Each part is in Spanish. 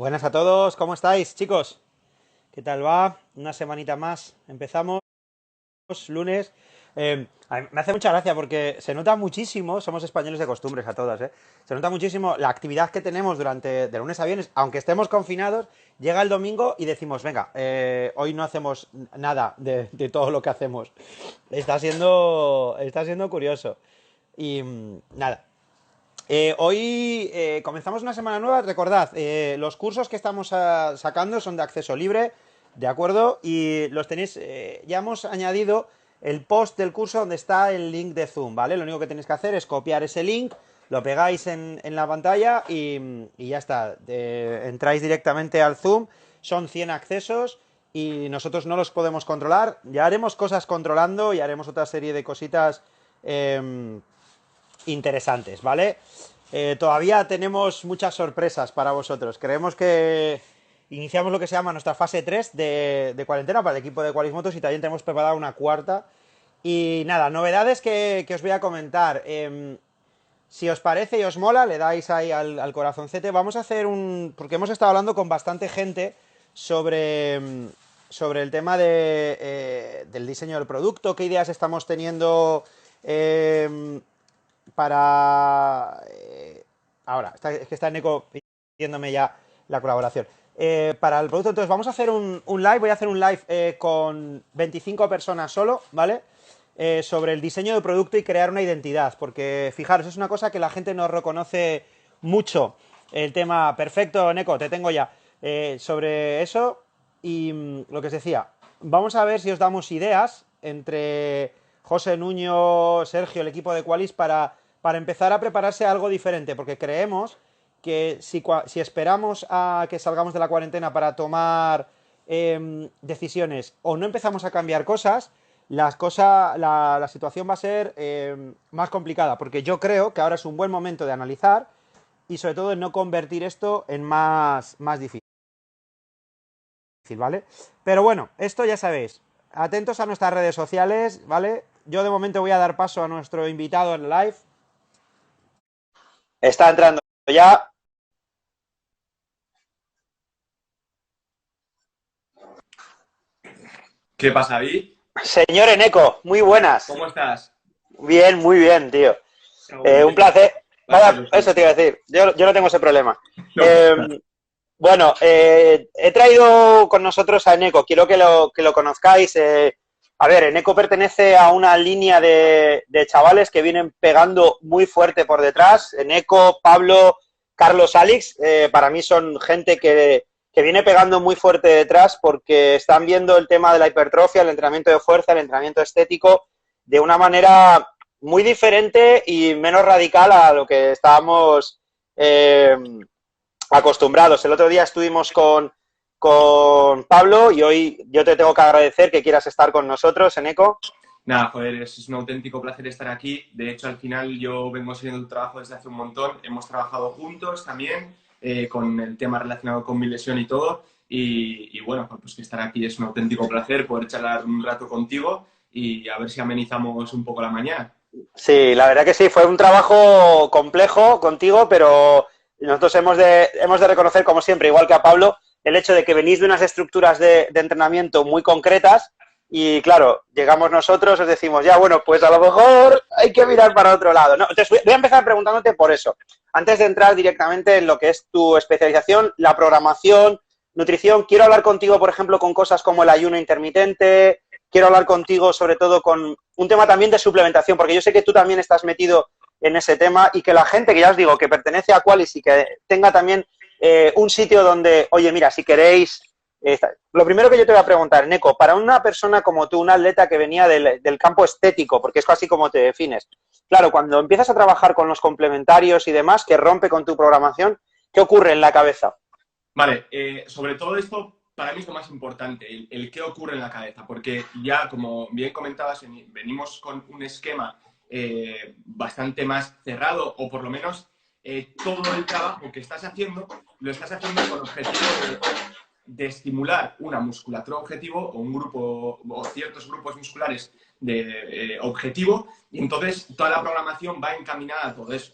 Buenas a todos, ¿cómo estáis, chicos? ¿Qué tal va? Una semanita más, empezamos, lunes. Me hace mucha gracia porque se nota muchísimo, somos españoles de costumbres a todas, ¿eh? Se nota muchísimo la actividad que tenemos durante de lunes a viernes, aunque estemos confinados, llega el domingo y decimos, venga, hoy no hacemos nada de todo lo que hacemos. Está siendo curioso. Y nada, hoy comenzamos una semana nueva. Recordad, los cursos que estamos sacando son de acceso libre, ¿de acuerdo? Y los tenéis, ya hemos añadido el post del curso donde está el link de Zoom, ¿vale? Lo único que tenéis que hacer es copiar ese link, lo pegáis en la pantalla y ya está. Entráis directamente al Zoom, son 100 accesos y nosotros no los podemos controlar. Ya haremos cosas controlando y haremos otra serie de cositas interesantes, ¿vale? Todavía tenemos muchas sorpresas para vosotros. Creemos que iniciamos lo que se llama nuestra fase 3 de cuarentena para el equipo de Qualismotos y también tenemos preparada una cuarta. Y nada, novedades que os voy a comentar. Si os parece y os mola, le dais ahí al corazoncete. Vamos a hacer un... Porque hemos estado hablando con bastante gente sobre el tema del diseño del producto, qué ideas estamos teniendo para... ahora, es que está Neko pidiéndome ya la colaboración. Para el producto, entonces vamos a hacer un live, voy a hacer un live con 25 personas solo, ¿vale? Sobre el diseño del producto y crear una identidad, porque fijaros, es una cosa que la gente no reconoce mucho. El tema, perfecto, Neko, te tengo ya. Sobre eso y lo que os decía, vamos a ver si os damos ideas entre José, Nuño, Sergio, el equipo de Qualis, para empezar a prepararse algo diferente, porque creemos que si esperamos a que salgamos de la cuarentena para tomar decisiones o no empezamos a cambiar cosas, la situación va a ser más complicada, porque yo creo que ahora es un buen momento de analizar y sobre todo de no convertir esto en más difícil, ¿vale? Pero bueno, esto ya sabéis, atentos a nuestras redes sociales, ¿vale? Yo de momento voy a dar paso a nuestro invitado en live. Está entrando ya. ¿Qué pasa, David? Señor Eneco, muy buenas. ¿Cómo estás? Bien, muy bien, tío. Un Bien. placer. Vaya, eso Perfecto. te iba a decir. Yo no tengo ese problema. No pasa nada. Bueno, he traído con nosotros a Eneco. Quiero que lo conozcáis. A ver, Eneco pertenece a una línea de chavales que vienen pegando muy fuerte por detrás. Eneco, Pablo, Carlos, Alex, para mí son gente que viene pegando muy fuerte detrás porque están viendo el tema de la hipertrofia, el entrenamiento de fuerza, el entrenamiento estético de una manera muy diferente y menos radical a lo que estábamos acostumbrados. El otro día estuvimos con Pablo y hoy yo te tengo que agradecer que quieras estar con nosotros, Eneco. Nada, joder, es un auténtico placer estar aquí. De hecho, al final yo vengo siguiendo tu trabajo desde hace un montón. Hemos trabajado juntos también con el tema relacionado con mi lesión y todo. Y bueno, pues que estar aquí es un auténtico placer poder charlar un rato contigo y a ver si amenizamos un poco la mañana. Sí, la verdad que sí, fue un trabajo complejo contigo, pero nosotros hemos de reconocer, como siempre, igual que a Pablo, el hecho de que venís de unas estructuras de entrenamiento muy concretas y, claro, llegamos nosotros, os decimos, ya, bueno, pues a lo mejor hay que mirar para otro lado. No, entonces, voy a empezar preguntándote por eso. Antes de entrar directamente en lo que es tu especialización, la programación, nutrición, quiero hablar contigo, por ejemplo, con cosas como el ayuno intermitente. Quiero hablar contigo sobre todo con un tema también de suplementación, porque yo sé que tú también estás metido en ese tema y que la gente, que ya os digo, que pertenece a Qualis y que tenga también un sitio donde, oye, mira, si queréis... lo primero que yo te voy a preguntar, Neko, para una persona como tú, un atleta que venía del campo estético, porque es así como te defines, claro, cuando empiezas a trabajar con los complementarios y demás, que rompe con tu programación, ¿qué ocurre en la cabeza? Vale, sobre todo esto para mí es lo más importante, el qué ocurre en la cabeza, porque ya, como bien comentabas, venimos con un esquema bastante más cerrado, o por lo menos todo el trabajo que estás haciendo, lo estás haciendo con objetivo de estimular una musculatura objetivo o un grupo o ciertos grupos musculares de objetivo, y entonces toda la programación va encaminada a todo eso.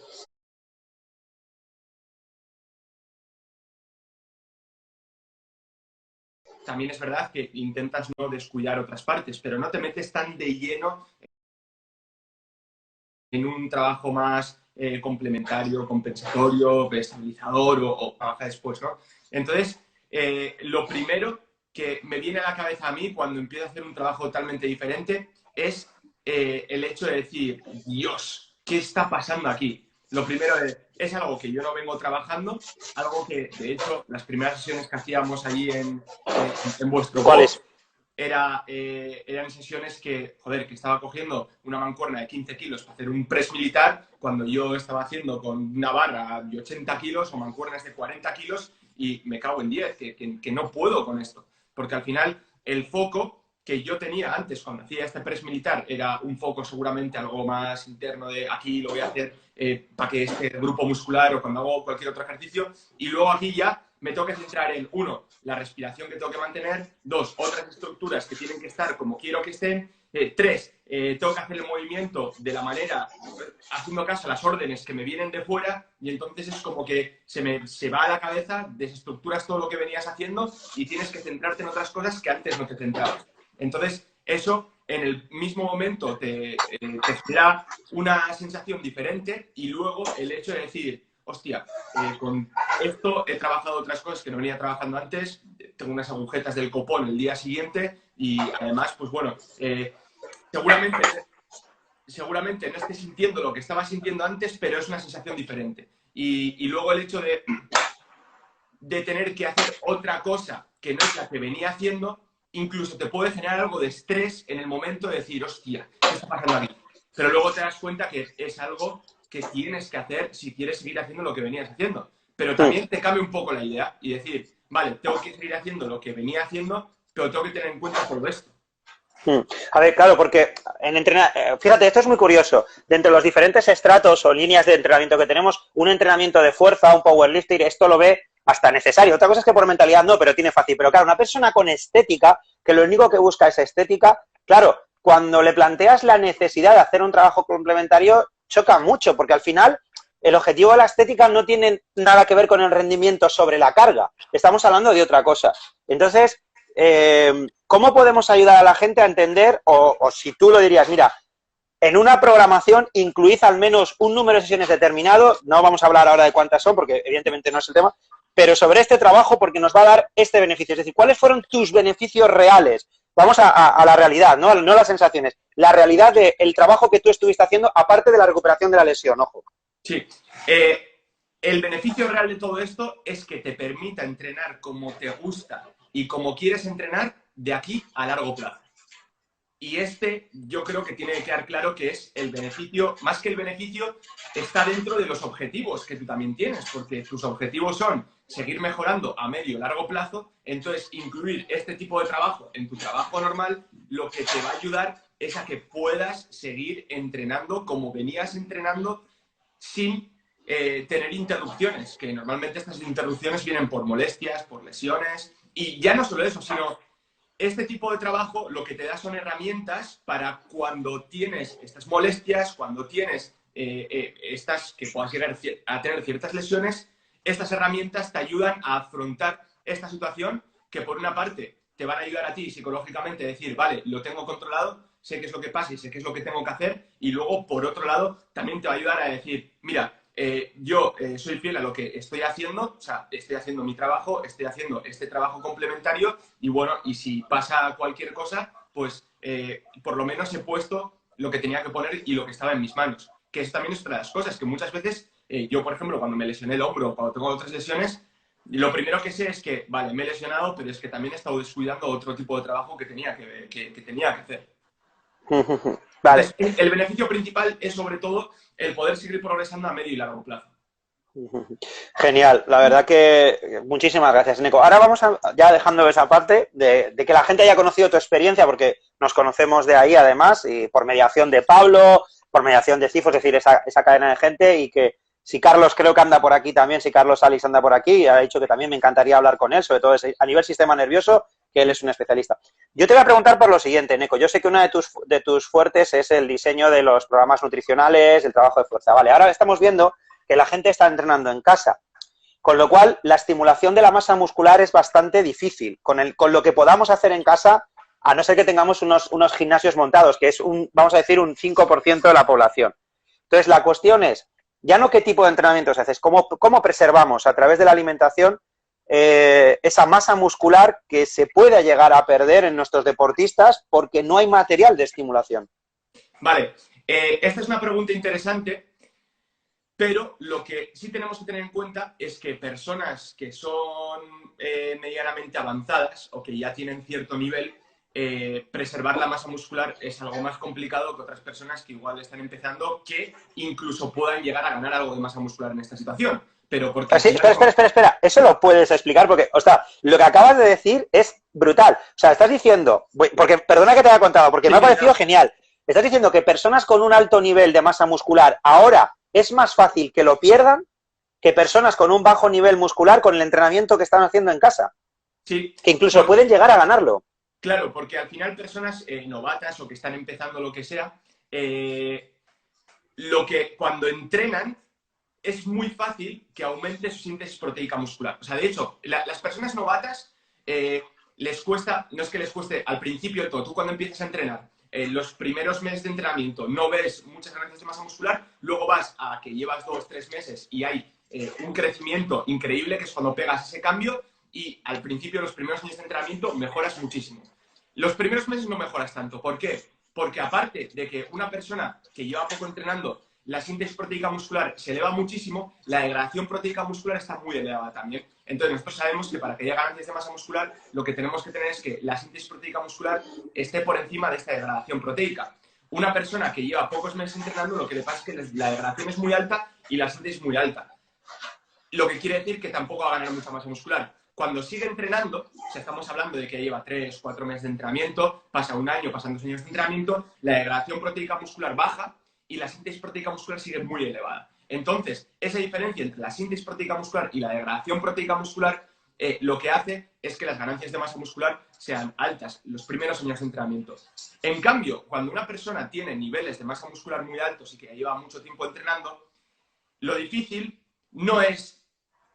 también es verdad que intentas no descuidar otras partes, pero no te metes tan de lleno en un trabajo más complementario, compensatorio, estabilizador o trabaja después, ¿no? Entonces, lo primero que me viene a la cabeza a mí cuando empiezo a hacer un trabajo totalmente diferente es el hecho de decir, Dios, ¿qué está pasando aquí? Lo primero es algo que yo no vengo trabajando, algo que, de hecho, las primeras sesiones que hacíamos allí en vuestro ¿Cuáles? box eran sesiones que, joder, que estaba cogiendo una mancuerna de 15 kilos para hacer un press militar cuando yo estaba haciendo con una barra de 80 kilos o mancuernas de 40 kilos y me cago en 10, que no puedo con esto. Porque al final el foco que yo tenía antes cuando hacía este press militar era un foco seguramente algo más interno de aquí lo voy a hacer para que este grupo muscular o cuando hago cualquier otro ejercicio y luego aquí ya me tengo que centrar en, uno, la respiración que tengo que mantener, dos, otras estructuras que tienen que estar como quiero que estén, tres, tengo que hacer el movimiento de la manera, haciendo caso a las órdenes que me vienen de fuera y entonces es como que se va a la cabeza, desestructuras todo lo que venías haciendo y tienes que centrarte en otras cosas que antes no te centrabas. Entonces, eso en el mismo momento te genera una sensación diferente y luego el hecho de decir, hostia, con esto he trabajado otras cosas que no venía trabajando antes, tengo unas agujetas del copón el día siguiente y además, pues bueno, seguramente no esté sintiendo lo que estaba sintiendo antes, pero es una sensación diferente. Y luego el hecho de tener que hacer otra cosa que no es la que venía haciendo, incluso te puede generar algo de estrés en el momento de decir, hostia, ¿qué está pasando aquí? Pero luego te das cuenta que es algo que tienes que hacer si quieres seguir haciendo lo que venías haciendo. Pero también te cambia un poco la idea y decir, vale, tengo que seguir haciendo lo que venía haciendo, pero tengo que tener en cuenta todo esto. A ver, claro, porque fíjate, esto es muy curioso. Dentro de los diferentes estratos o líneas de entrenamiento que tenemos, un entrenamiento de fuerza, un powerlifting, esto lo ve hasta necesario. Otra cosa es que por mentalidad no, pero tiene fácil. Pero claro, una persona con estética, que lo único que busca es estética, claro, cuando le planteas la necesidad de hacer un trabajo complementario, choca mucho, porque al final el objetivo de la estética no tiene nada que ver con el rendimiento sobre la carga. Estamos hablando de otra cosa. Entonces, ¿cómo podemos ayudar a la gente a entender, o si tú lo dirías, mira, en una programación incluid al menos un número de sesiones determinado, no vamos a hablar ahora de cuántas son, porque evidentemente no es el tema, pero sobre este trabajo porque nos va a dar este beneficio. Es decir, ¿cuáles fueron tus beneficios reales? Vamos a la realidad, no las sensaciones. La realidad del trabajo que tú estuviste haciendo, aparte de la recuperación de la lesión, ojo. Sí. El beneficio real de todo esto es que te permita entrenar como te gusta y como quieres entrenar de aquí a largo plazo. Y yo creo que tiene que quedar claro que es el beneficio, más que el beneficio, está dentro de los objetivos que tú también tienes, porque tus objetivos son seguir mejorando a medio y largo plazo, entonces incluir este tipo de trabajo en tu trabajo normal, lo que te va a ayudar es a que puedas seguir entrenando como venías entrenando sin tener interrupciones, que normalmente estas interrupciones vienen por molestias, por lesiones, y ya no solo eso, sino este tipo de trabajo lo que te da son herramientas para cuando tienes estas molestias, cuando tienes que puedas llegar a tener ciertas lesiones, estas herramientas te ayudan a afrontar esta situación que por una parte te van a ayudar a ti psicológicamente a decir, vale, lo tengo controlado, sé qué es lo que pasa y sé qué es lo que tengo que hacer, y luego por otro lado también te va a ayudar a decir, mira, yo soy fiel a lo que estoy haciendo, o sea, estoy haciendo mi trabajo, estoy haciendo este trabajo complementario y bueno, y si pasa cualquier cosa, pues por lo menos he puesto lo que tenía que poner y lo que estaba en mis manos. Que eso también es otra de las cosas, que muchas veces yo, por ejemplo, cuando me lesioné el hombro o cuando tengo otras lesiones, lo primero que sé es que, vale, me he lesionado, pero es que también he estado descuidando otro tipo de trabajo que tenía que hacer. Vale. Entonces, el beneficio principal es sobre todo el poder seguir progresando a medio y largo plazo. Genial, la verdad que muchísimas gracias, Nico. Ahora vamos ya dejando esa parte de que la gente haya conocido tu experiencia, porque nos conocemos de ahí además, y por mediación de Pablo, por mediación de Cifo, es decir, esa cadena de gente, y que si Carlos creo que anda por aquí también, si Carlos Alix anda por aquí, y ha dicho que también me encantaría hablar con él, sobre todo a nivel sistema nervioso, que él es un especialista. Yo te voy a preguntar por lo siguiente, Nico. Yo sé que una de tus fuertes es el diseño de los programas nutricionales, el trabajo de fuerza. Vale, ahora estamos viendo que la gente está entrenando en casa. Con lo cual, la estimulación de la masa muscular es bastante difícil. Con lo que podamos hacer en casa, a no ser que tengamos unos gimnasios montados, que es, vamos a decir, un 5% de la población. Entonces, la cuestión es, ya no qué tipo de entrenamientos haces, cómo preservamos a través de la alimentación esa masa muscular que se puede llegar a perder en nuestros deportistas porque no hay material de estimulación. Vale, esta es una pregunta interesante. Pero lo que sí tenemos que tener en cuenta es que personas que son medianamente avanzadas o que ya tienen cierto nivel, preservar la masa muscular es algo más complicado que otras personas que igual están empezando, que incluso puedan llegar a ganar algo de masa muscular en esta situación. Pero porque... Sí, espera. Eso lo puedes explicar porque, o sea, lo que acabas de decir es brutal. O sea, estás diciendo, porque perdona que te haya contado, porque me ha parecido genial. Estás diciendo que personas con un alto nivel de masa muscular ahora es más fácil que lo pierdan que personas con un bajo nivel muscular con el entrenamiento que están haciendo en casa. Sí. Que incluso pueden llegar a ganarlo. Claro, porque al final personas novatas o que están empezando lo que sea, cuando entrenan es muy fácil que aumente su síntesis proteica muscular. O sea, de hecho, las personas novatas les cuesta, no es que les cueste al principio de todo, tú cuando empiezas a entrenar, los primeros meses de entrenamiento no ves muchas ganancias de masa muscular, luego vas a que llevas 2-3 meses y hay un crecimiento increíble, que es cuando pegas ese cambio, y al principio, los primeros años de entrenamiento, mejoras muchísimo. Los primeros meses no mejoras tanto. ¿Por qué? Porque aparte de que una persona que lleva poco entrenando, la síntesis proteica muscular se eleva muchísimo, la degradación proteica muscular está muy elevada también. Entonces, nosotros sabemos que para que haya ganancias de masa muscular, lo que tenemos que tener es que la síntesis proteica muscular esté por encima de esta degradación proteica. Una persona que lleva pocos meses entrenando, lo que le pasa es que la degradación es muy alta y la síntesis muy alta. Lo que quiere decir que tampoco va a ganar mucha masa muscular. Cuando sigue entrenando, o sea, estamos hablando de que lleva 3-4 meses de entrenamiento, pasa un año, pasan 2 años de entrenamiento, la degradación proteica muscular baja y la síntesis proteica muscular sigue muy elevada. Entonces, esa diferencia entre la síntesis proteica muscular y la degradación proteica muscular lo que hace es que las ganancias de masa muscular sean altas los primeros años de entrenamiento. En cambio, cuando una persona tiene niveles de masa muscular muy altos y que ya lleva mucho tiempo entrenando, lo difícil no es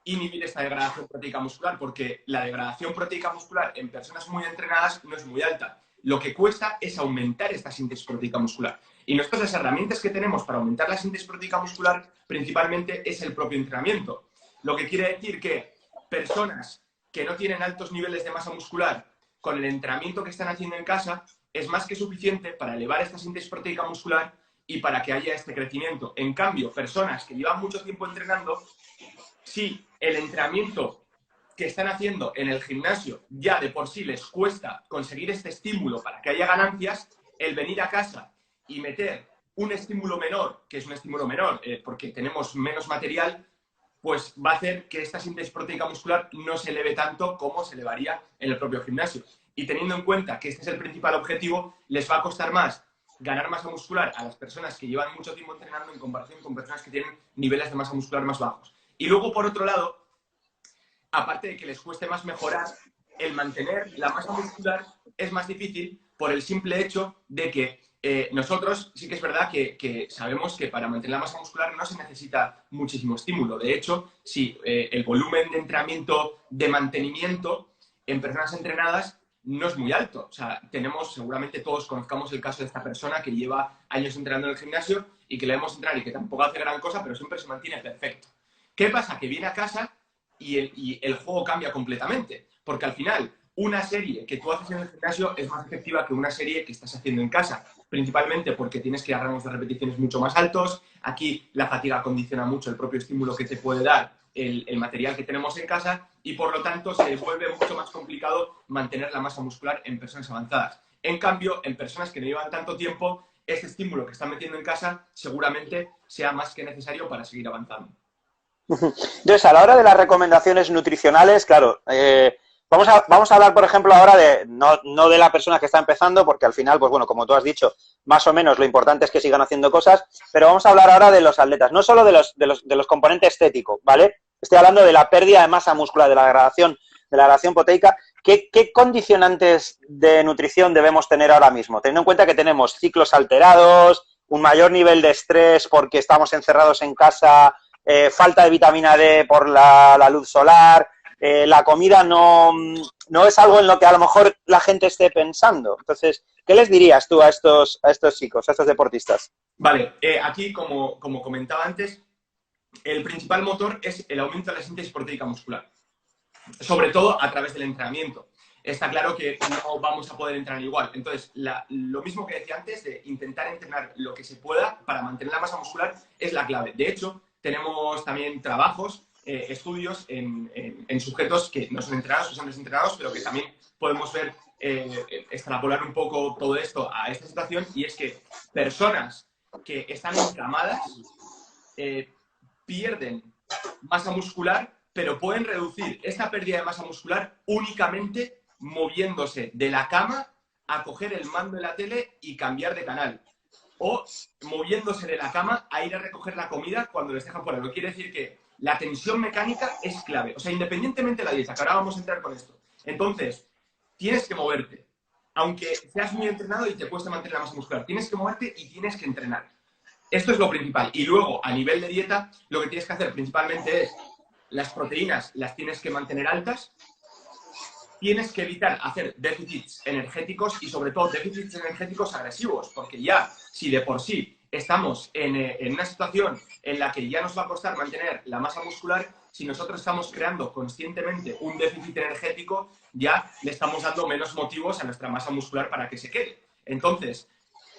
inhibir esta degradación proteica muscular, porque la degradación proteica muscular en personas muy entrenadas no es muy alta. Lo que cuesta es aumentar esta síntesis proteica muscular. Y nosotros las herramientas que tenemos para aumentar la síntesis proteica muscular principalmente es el propio entrenamiento. Lo que quiere decir que personas que no tienen altos niveles de masa muscular, con el entrenamiento que están haciendo en casa, es más que suficiente para elevar esta síntesis proteica muscular y para que haya este crecimiento. En cambio, personas que llevan mucho tiempo entrenando, si el entrenamiento que están haciendo en el gimnasio ya de por sí les cuesta conseguir este estímulo para que haya ganancias, el venir a casa y meter un estímulo menor, que es un estímulo menor porque tenemos menos material, pues va a hacer que esta síntesis proteica muscular no se eleve tanto como se elevaría en el propio gimnasio. Y teniendo en cuenta que este es el principal objetivo, les va a costar más ganar masa muscular a las personas que llevan mucho tiempo entrenando en comparación con personas que tienen niveles de masa muscular más bajos. Y luego, por otro lado, aparte de que les cueste más mejorar, el mantener la masa muscular es más difícil por el simple hecho de que nosotros sí que es verdad que sabemos que para mantener la masa muscular no se necesita muchísimo estímulo. De hecho, si el volumen de entrenamiento de mantenimiento en personas entrenadas no es muy alto. O sea, seguramente todos conozcamos el caso de esta persona que lleva años entrenando en el gimnasio y que le vemos entrar y que tampoco hace gran cosa, pero siempre se mantiene perfecto. ¿Qué pasa? Que viene a casa y el juego cambia completamente. Porque al final, una serie que tú haces en el gimnasio es más efectiva que una serie que estás haciendo en casa. Principalmente porque tienes que ir a rangos de repeticiones mucho más altos. Aquí la fatiga condiciona mucho el propio estímulo que te puede dar el material que tenemos en casa y por lo tanto se vuelve mucho más complicado mantener la masa muscular en personas avanzadas. En cambio, en personas que no llevan tanto tiempo, este estímulo que están metiendo en casa seguramente sea más que necesario para seguir avanzando. Entonces, a la hora de las recomendaciones nutricionales, claro, vamos a hablar, por ejemplo, ahora de no de la persona que está empezando, porque al final, pues bueno, como tú has dicho, más o menos lo importante es que sigan haciendo cosas, pero vamos a hablar ahora de los atletas, no solo de los componentes estéticos, ¿vale? Estoy hablando de la pérdida de masa muscular, de la degradación proteica. ¿Qué condicionantes de nutrición debemos tener ahora mismo? Teniendo en cuenta que tenemos ciclos alterados, un mayor nivel de estrés porque estamos encerrados en casa falta de vitamina D por la luz solar, la comida no es algo en lo que a lo mejor la gente esté pensando. Entonces, ¿qué les dirías tú a estos chicos, a estos deportistas? Vale, aquí, como comentaba antes, el principal motor es el aumento de la síntesis proteica muscular, sobre todo a través del entrenamiento. Está claro que no vamos a poder entrenar igual. Entonces, lo mismo que decía antes, de intentar entrenar lo que se pueda para mantener la masa muscular, es la clave. De hecho, tenemos también trabajos, estudios en sujetos que no son entrenados, que son desentrenados, pero que también podemos ver, extrapolar un poco todo esto a esta situación, y es que personas que están inflamadas pierden masa muscular, pero pueden reducir esta pérdida de masa muscular únicamente moviéndose de la cama a coger el mando de la tele y cambiar de canal. O moviéndose de la cama a ir a recoger la comida cuando les dejan fuera. Lo que quiere decir que la tensión mecánica es clave. O sea, independientemente de la dieta, que ahora vamos a entrar con esto. Entonces, tienes que moverte. Aunque seas muy entrenado y te cueste mantener la masa muscular, tienes que moverte y tienes que entrenar. Esto es lo principal. Y luego, a nivel de dieta, lo que tienes que hacer principalmente es las proteínas las tienes que mantener altas, tienes que evitar hacer déficits energéticos y sobre todo déficits energéticos agresivos, porque ya si de por sí estamos en una situación en la que ya nos va a costar mantener la masa muscular, si nosotros estamos creando conscientemente un déficit energético, ya le estamos dando menos motivos a nuestra masa muscular para que se quede. Entonces,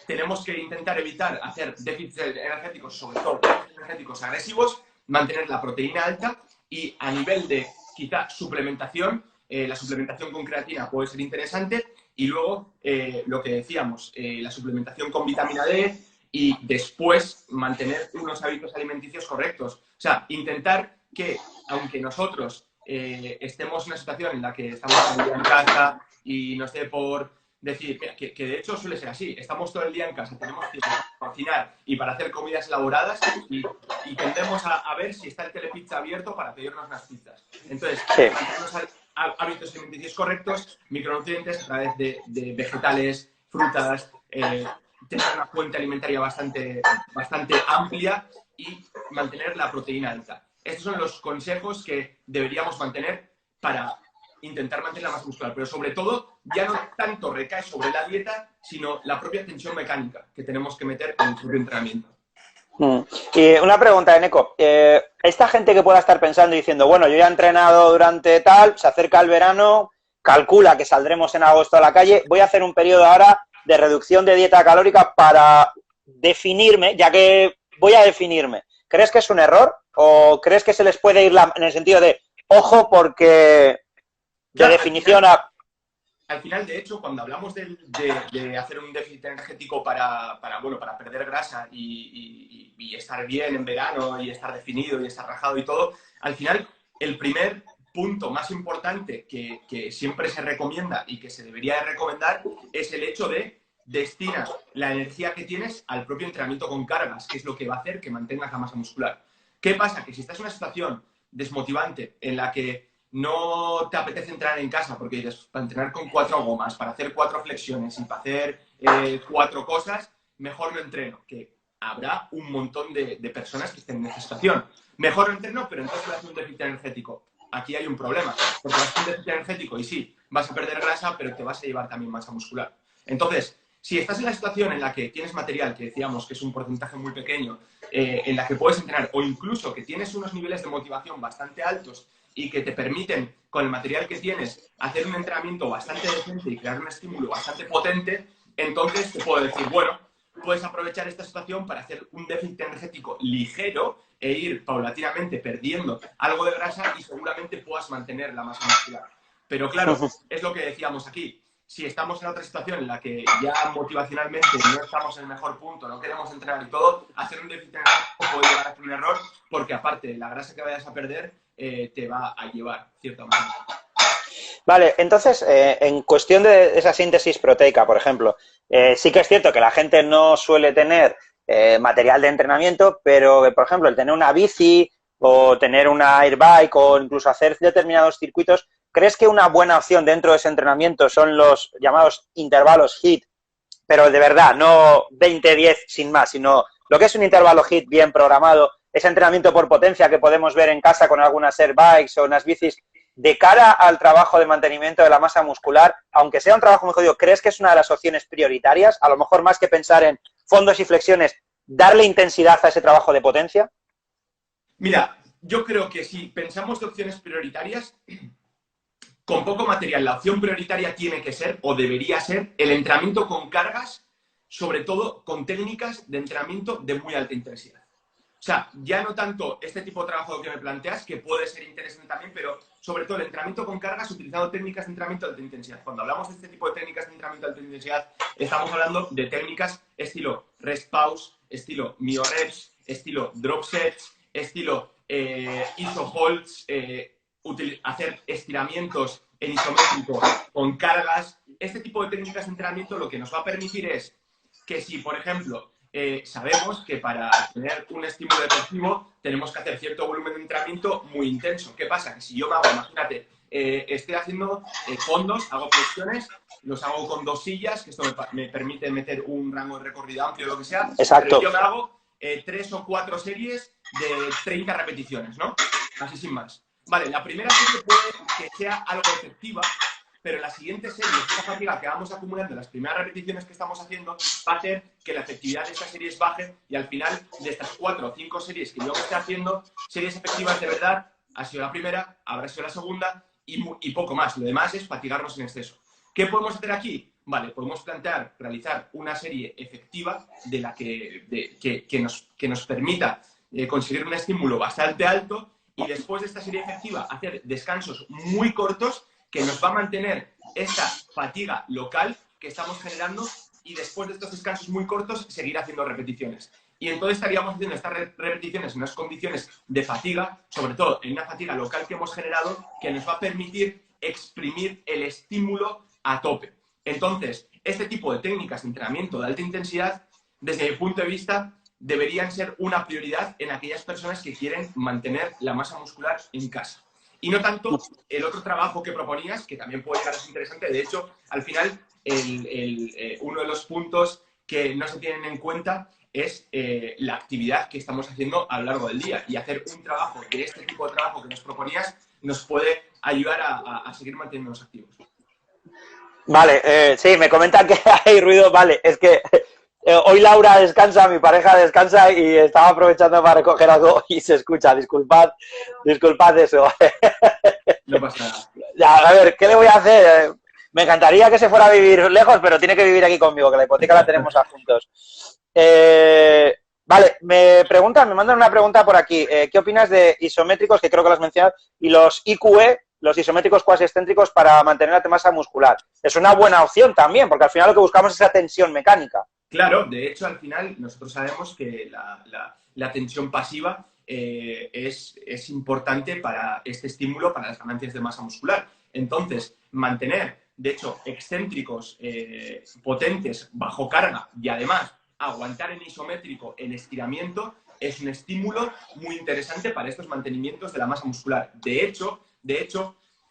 tenemos que intentar evitar hacer déficits energéticos, sobre todo déficits energéticos agresivos, mantener la proteína alta y a nivel de quizá suplementación, la suplementación con creatina puede ser interesante y luego lo que decíamos, la suplementación con vitamina D y después mantener unos hábitos alimenticios correctos. O sea, intentar que, aunque nosotros estemos en una situación en la que estamos en casa y nos dé por decir, mira, que de hecho suele ser así, estamos todo el día en casa, tenemos tiempo para cocinar y para hacer comidas elaboradas y tendemos a ver si está el telepizza abierto para pedirnos unas pizzas. Entonces, Sí. hábitos alimenticios correctos, micronutrientes a través de vegetales, frutas, tener una fuente alimentaria bastante amplia y mantener la proteína alta. Estos son los consejos que deberíamos mantener para intentar mantener la masa muscular, pero sobre todo ya no tanto recae sobre la dieta, sino la propia tensión mecánica que tenemos que meter en el propio entrenamiento. Y una pregunta, Eneco. Esta gente que pueda estar pensando y diciendo, bueno, yo ya he entrenado durante tal, se acerca el verano, calcula que saldremos en agosto a la calle, voy a hacer un periodo ahora de reducción de dieta calórica para definirme, ya que voy a definirme. ¿Crees que es un error? ¿O crees que se les puede ir en el sentido de, ojo, porque de definición a... Al final, de hecho, cuando hablamos de hacer un déficit energético para perder grasa y estar bien en verano y estar definido y estar rajado y todo, al final el primer punto más importante que siempre se recomienda y que se debería de recomendar es el hecho de destinar la energía que tienes al propio entrenamiento con cargas, que es lo que va a hacer que mantengas la masa muscular. ¿Qué pasa? Que si estás en una situación desmotivante en la que no te apetece entrenar en casa porque dices, para entrenar con 4 gomas, para hacer 4 flexiones y para hacer 4 cosas, mejor no entreno, que habrá un montón de personas que estén en esa situación. Mejor no entreno, pero entonces voy a hacer un déficit energético. Aquí hay un problema, porque vas a hacer un déficit energético y sí, vas a perder grasa, pero te vas a llevar también masa muscular. Entonces, si estás en la situación en la que tienes material, que decíamos que es un porcentaje muy pequeño, en la que puedes entrenar, o incluso que tienes unos niveles de motivación bastante altos y que te permiten, con el material que tienes, hacer un entrenamiento bastante decente y crear un estímulo bastante potente, entonces te puedo decir, bueno, puedes aprovechar esta situación para hacer un déficit energético ligero e ir paulatinamente perdiendo algo de grasa y seguramente puedas mantener la masa muscular. Pero claro, es lo que decíamos aquí. Si estamos en otra situación en la que ya motivacionalmente no estamos en el mejor punto, no queremos entrenar y todo, hacer un déficit energético puede llegar a ser un error porque aparte la grasa que vayas a perder te va a llevar cierta manera. Vale, entonces, en cuestión de esa síntesis proteica, por ejemplo, sí que es cierto que la gente no suele tener material de entrenamiento, pero, por ejemplo, el tener una bici o tener una airbike o incluso hacer determinados circuitos, ¿crees que una buena opción dentro de ese entrenamiento son los llamados intervalos HIIT, pero de verdad, no 20-10 sin más, sino lo que es un intervalo HIIT bien programado, ese entrenamiento por potencia que podemos ver en casa con algunas airbikes o unas bicis, de cara al trabajo de mantenimiento de la masa muscular, aunque sea un trabajo muy jodido, ¿crees que es una de las opciones prioritarias? A lo mejor más que pensar en fondos y flexiones, darle intensidad a ese trabajo de potencia. Mira, yo creo que si pensamos de opciones prioritarias, con poco material, la opción prioritaria tiene que ser, o debería ser, el entrenamiento con cargas, sobre todo con técnicas de entrenamiento de muy alta intensidad. O sea, ya no tanto este tipo de trabajo que me planteas, que puede ser interesante también, pero sobre todo el entrenamiento con cargas utilizando técnicas de entrenamiento de alta intensidad. Cuando hablamos de este tipo de técnicas de entrenamiento de alta intensidad, estamos hablando de técnicas estilo rest pause, estilo myo reps, estilo drop sets, estilo iso holds, hacer estiramientos en isométrico con cargas. Este tipo de técnicas de entrenamiento lo que nos va a permitir es que si, por ejemplo, sabemos que para tener un estímulo deportivo tenemos que hacer cierto volumen de entrenamiento muy intenso. ¿Qué pasa? Que si yo me hago, imagínate, estoy haciendo fondos, hago flexiones, los hago con 2 sillas, que esto me permite meter un rango de recorrido amplio o lo que sea. Exacto. Pero yo me hago 3 o 4 series de 30 repeticiones, ¿no? Así sin más. Vale, la primera serie puede que sea algo efectiva, pero la siguiente serie, esta fatiga que vamos acumulando en las primeras repeticiones que estamos haciendo, va a hacer que la efectividad de estas series baje y al final de estas 4 o 5 series que yo esté haciendo, series efectivas de verdad, ha sido la primera, habrá sido la segunda y poco más. Lo demás es fatigarnos en exceso. ¿Qué podemos hacer aquí? Vale, podemos plantear realizar una serie efectiva de la que nos permita conseguir un estímulo bastante alto y después de esta serie efectiva hacer descansos muy cortos que nos va a mantener esta fatiga local que estamos generando y después de estos descansos muy cortos seguir haciendo repeticiones. Y entonces estaríamos haciendo estas repeticiones en unas condiciones de fatiga, sobre todo en una fatiga local que hemos generado, que nos va a permitir exprimir el estímulo a tope. Entonces, este tipo de técnicas de entrenamiento de alta intensidad, desde mi punto de vista, deberían ser una prioridad en aquellas personas que quieren mantener la masa muscular en casa. Y no tanto el otro trabajo que proponías, que también puede llegar a ser interesante. De hecho, al final, uno de los puntos que no se tienen en cuenta es la actividad que estamos haciendo a lo largo del día. Y hacer un trabajo de este tipo de trabajo que nos proponías nos puede ayudar a seguir manteniéndonos activos. Vale, sí, me comentan que hay ruido. Vale, es que hoy Laura descansa, mi pareja descansa y estaba aprovechando para recoger algo y se escucha. Disculpad eso. No pasa nada. Ya, a ver, ¿qué le voy a hacer? Me encantaría que se fuera a vivir lejos, pero tiene que vivir aquí conmigo, que la hipoteca la tenemos juntos. Vale, me mandan una pregunta por aquí. ¿Qué opinas de isométricos, que creo que lo has mencionado, y los IQE, los isométricos cuasi excéntricos para mantener la masa muscular? Es una buena opción también, porque al final lo que buscamos es esa tensión mecánica. Claro, de hecho, al final nosotros sabemos que la tensión pasiva es importante para este estímulo, para las ganancias de masa muscular. Entonces, mantener, de hecho, excéntricos potentes bajo carga y además aguantar en isométrico en estiramiento es un estímulo muy interesante para estos mantenimientos de la masa muscular. De hecho,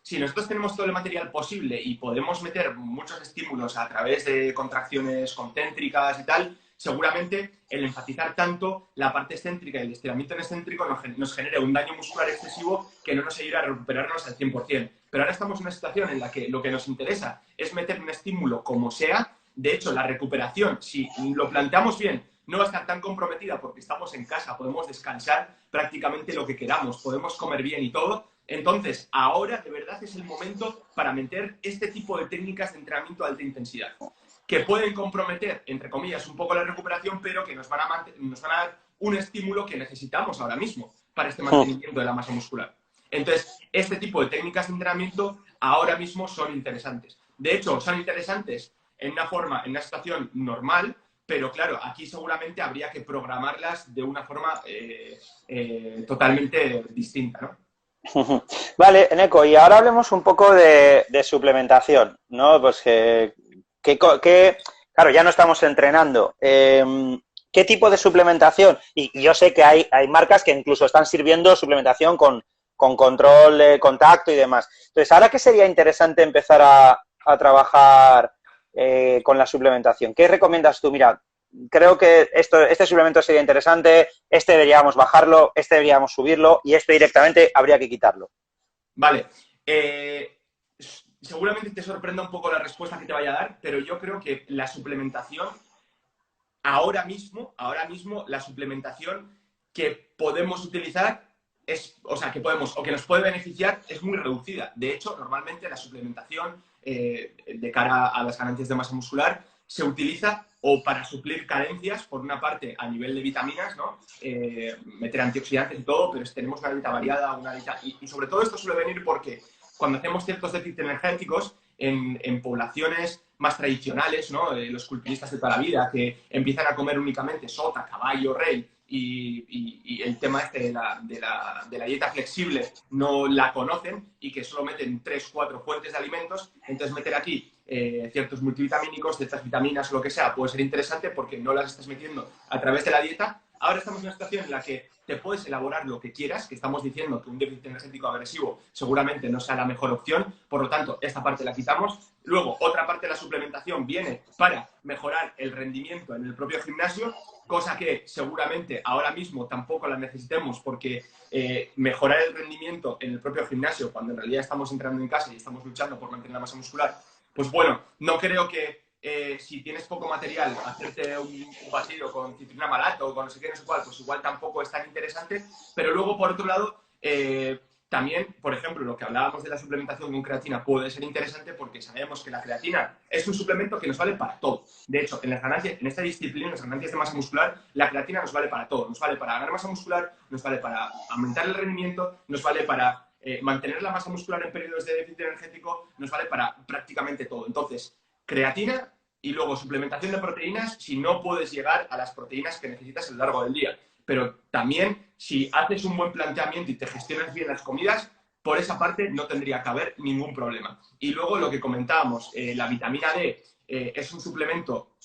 si nosotros tenemos todo el material posible y podemos meter muchos estímulos a través de contracciones concéntricas y tal, seguramente el enfatizar tanto la parte excéntrica y el estiramiento en excéntrico nos genera un daño muscular excesivo que no nos ayuda a recuperarnos al 100%. Pero ahora estamos en una situación en la que lo que nos interesa es meter un estímulo como sea. De hecho, la recuperación, si lo planteamos bien, no va a estar tan comprometida porque estamos en casa, podemos descansar prácticamente lo que queramos, podemos comer bien y todo. Entonces, ahora de verdad es el momento para meter este tipo de técnicas de entrenamiento de alta intensidad, que pueden comprometer, entre comillas, un poco la recuperación, pero que nos van a dar un estímulo que necesitamos ahora mismo para este mantenimiento de la masa muscular. Entonces, este tipo de técnicas de entrenamiento ahora mismo son interesantes. De hecho, son interesantes en una situación normal, pero claro, aquí seguramente habría que programarlas de una forma totalmente distinta, ¿no? Vale, Neko, y ahora hablemos un poco de suplementación, ¿no? Pues claro, ya no estamos entrenando. ¿Qué tipo de suplementación? Y yo sé que hay marcas que incluso están sirviendo suplementación con control de contacto y demás. Entonces, ¿ahora qué sería interesante empezar a trabajar con la suplementación? ¿Qué recomiendas tú? Mira, creo que este suplemento sería interesante, este deberíamos bajarlo, este deberíamos subirlo y este directamente habría que quitarlo. Vale. Seguramente te sorprenda un poco la respuesta que te vaya a dar, pero yo creo que la suplementación, ahora mismo, la suplementación que podemos utilizar o sea, que podemos, o que nos puede beneficiar, es muy reducida. De hecho, normalmente la suplementación de cara a las ganancias de masa muscular se utiliza o para suplir carencias, por una parte, a nivel de vitaminas, ¿no? Meter antioxidantes y todo, pero tenemos una dieta variada, y sobre todo esto suele venir porque cuando hacemos ciertos déficits energéticos en poblaciones más tradicionales, ¿no? Los culturistas de toda la vida, que empiezan a comer únicamente sota, caballo, rey, y el tema este de la dieta flexible no la conocen y que solo meten 3, 4 fuentes de alimentos, entonces meter aquí ciertos multivitamínicos, ciertas vitaminas o lo que sea puede ser interesante porque no las estás metiendo a través de la dieta. Ahora estamos en una situación en la que te puedes elaborar lo que quieras, que estamos diciendo que un déficit energético agresivo seguramente no sea la mejor opción, por lo tanto, esta parte la quitamos. Luego, otra parte de la suplementación viene para mejorar el rendimiento en el propio gimnasio, cosa que seguramente ahora mismo tampoco la necesitemos porque mejorar el rendimiento en el propio gimnasio, cuando en realidad estamos entrando en casa y estamos luchando por mantener la masa muscular, pues bueno, no creo que si tienes poco material, hacerte un batido con citrina malato o con no sé qué, no sé cuál, pues igual tampoco es tan interesante. Pero luego, por otro lado, también, por ejemplo, lo que hablábamos de la suplementación con creatina puede ser interesante porque sabemos que la creatina es un suplemento que nos vale para todo. De hecho, en las ganancias, en esta disciplina, en las ganancias de masa muscular, la creatina nos vale para todo. Nos vale para ganar masa muscular, nos vale para aumentar el rendimiento, nos vale para mantener la masa muscular en periodos de déficit energético, nos vale para prácticamente todo. Entonces, creatina y luego suplementación de proteínas si no puedes llegar a las proteínas que necesitas a lo largo del día. Pero también, si haces un buen planteamiento y te gestionas bien las comidas, por esa parte no tendría que haber ningún problema. Y luego lo que comentábamos, la vitamina D es un suplemento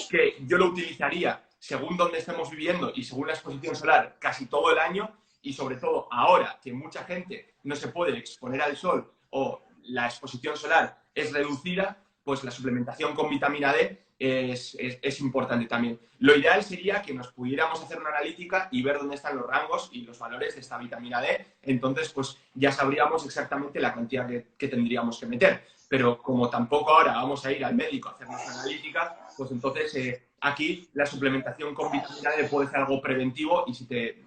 que yo lo utilizaría según donde estemos viviendo y según la exposición solar casi todo el año, y sobre todo ahora que mucha gente no se puede exponer al sol o la exposición solar es reducida, pues la suplementación con vitamina D es importante también. Lo ideal sería que nos pudiéramos hacer una analítica y ver dónde están los rangos y los valores de esta vitamina D. Entonces, pues ya sabríamos exactamente la cantidad que tendríamos que meter. Pero como tampoco ahora vamos a ir al médico a hacernos una analítica, pues entonces aquí la suplementación con vitamina D puede ser algo preventivo, y si te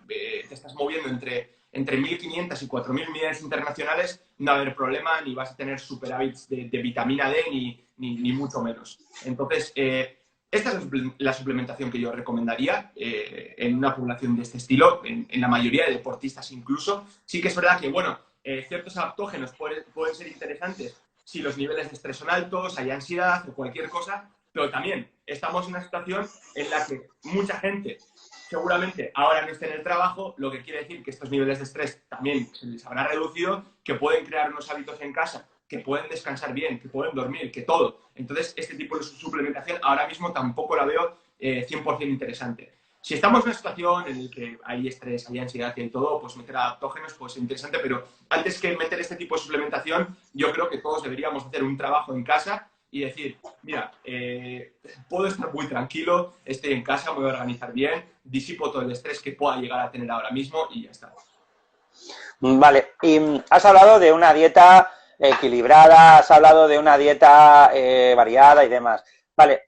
estás moviendo entre 1.500 y 4.000 unidades internacionales, no va a haber problema, ni vas a tener superávits de vitamina D, ni mucho menos. Entonces, esta es la suplementación que yo recomendaría en una población de este estilo, en la mayoría de deportistas incluso. Sí que es verdad que, bueno, ciertos adaptógenos pueden ser interesantes si los niveles de estrés son altos, hay ansiedad o cualquier cosa, pero también estamos en una situación en la que mucha gente seguramente ahora no esté en el trabajo, lo que quiere decir que estos niveles de estrés también se les habrá reducido, que pueden crear unos hábitos en casa, que pueden descansar bien, que pueden dormir, que todo. Entonces, este tipo de suplementación ahora mismo tampoco la veo 100% interesante. Si estamos en una situación en la que hay estrés, hay ansiedad y todo, pues meter adaptógenos puede ser interesante, pero antes que meter este tipo de suplementación, yo creo que todos deberíamos hacer un trabajo en casa y decir, mira, puedo estar muy tranquilo, estoy en casa, me voy a organizar bien, disipo todo el estrés que pueda llegar a tener ahora mismo y ya está. Vale, y has hablado de una dieta equilibrada, has hablado de una dieta variada y demás. Vale,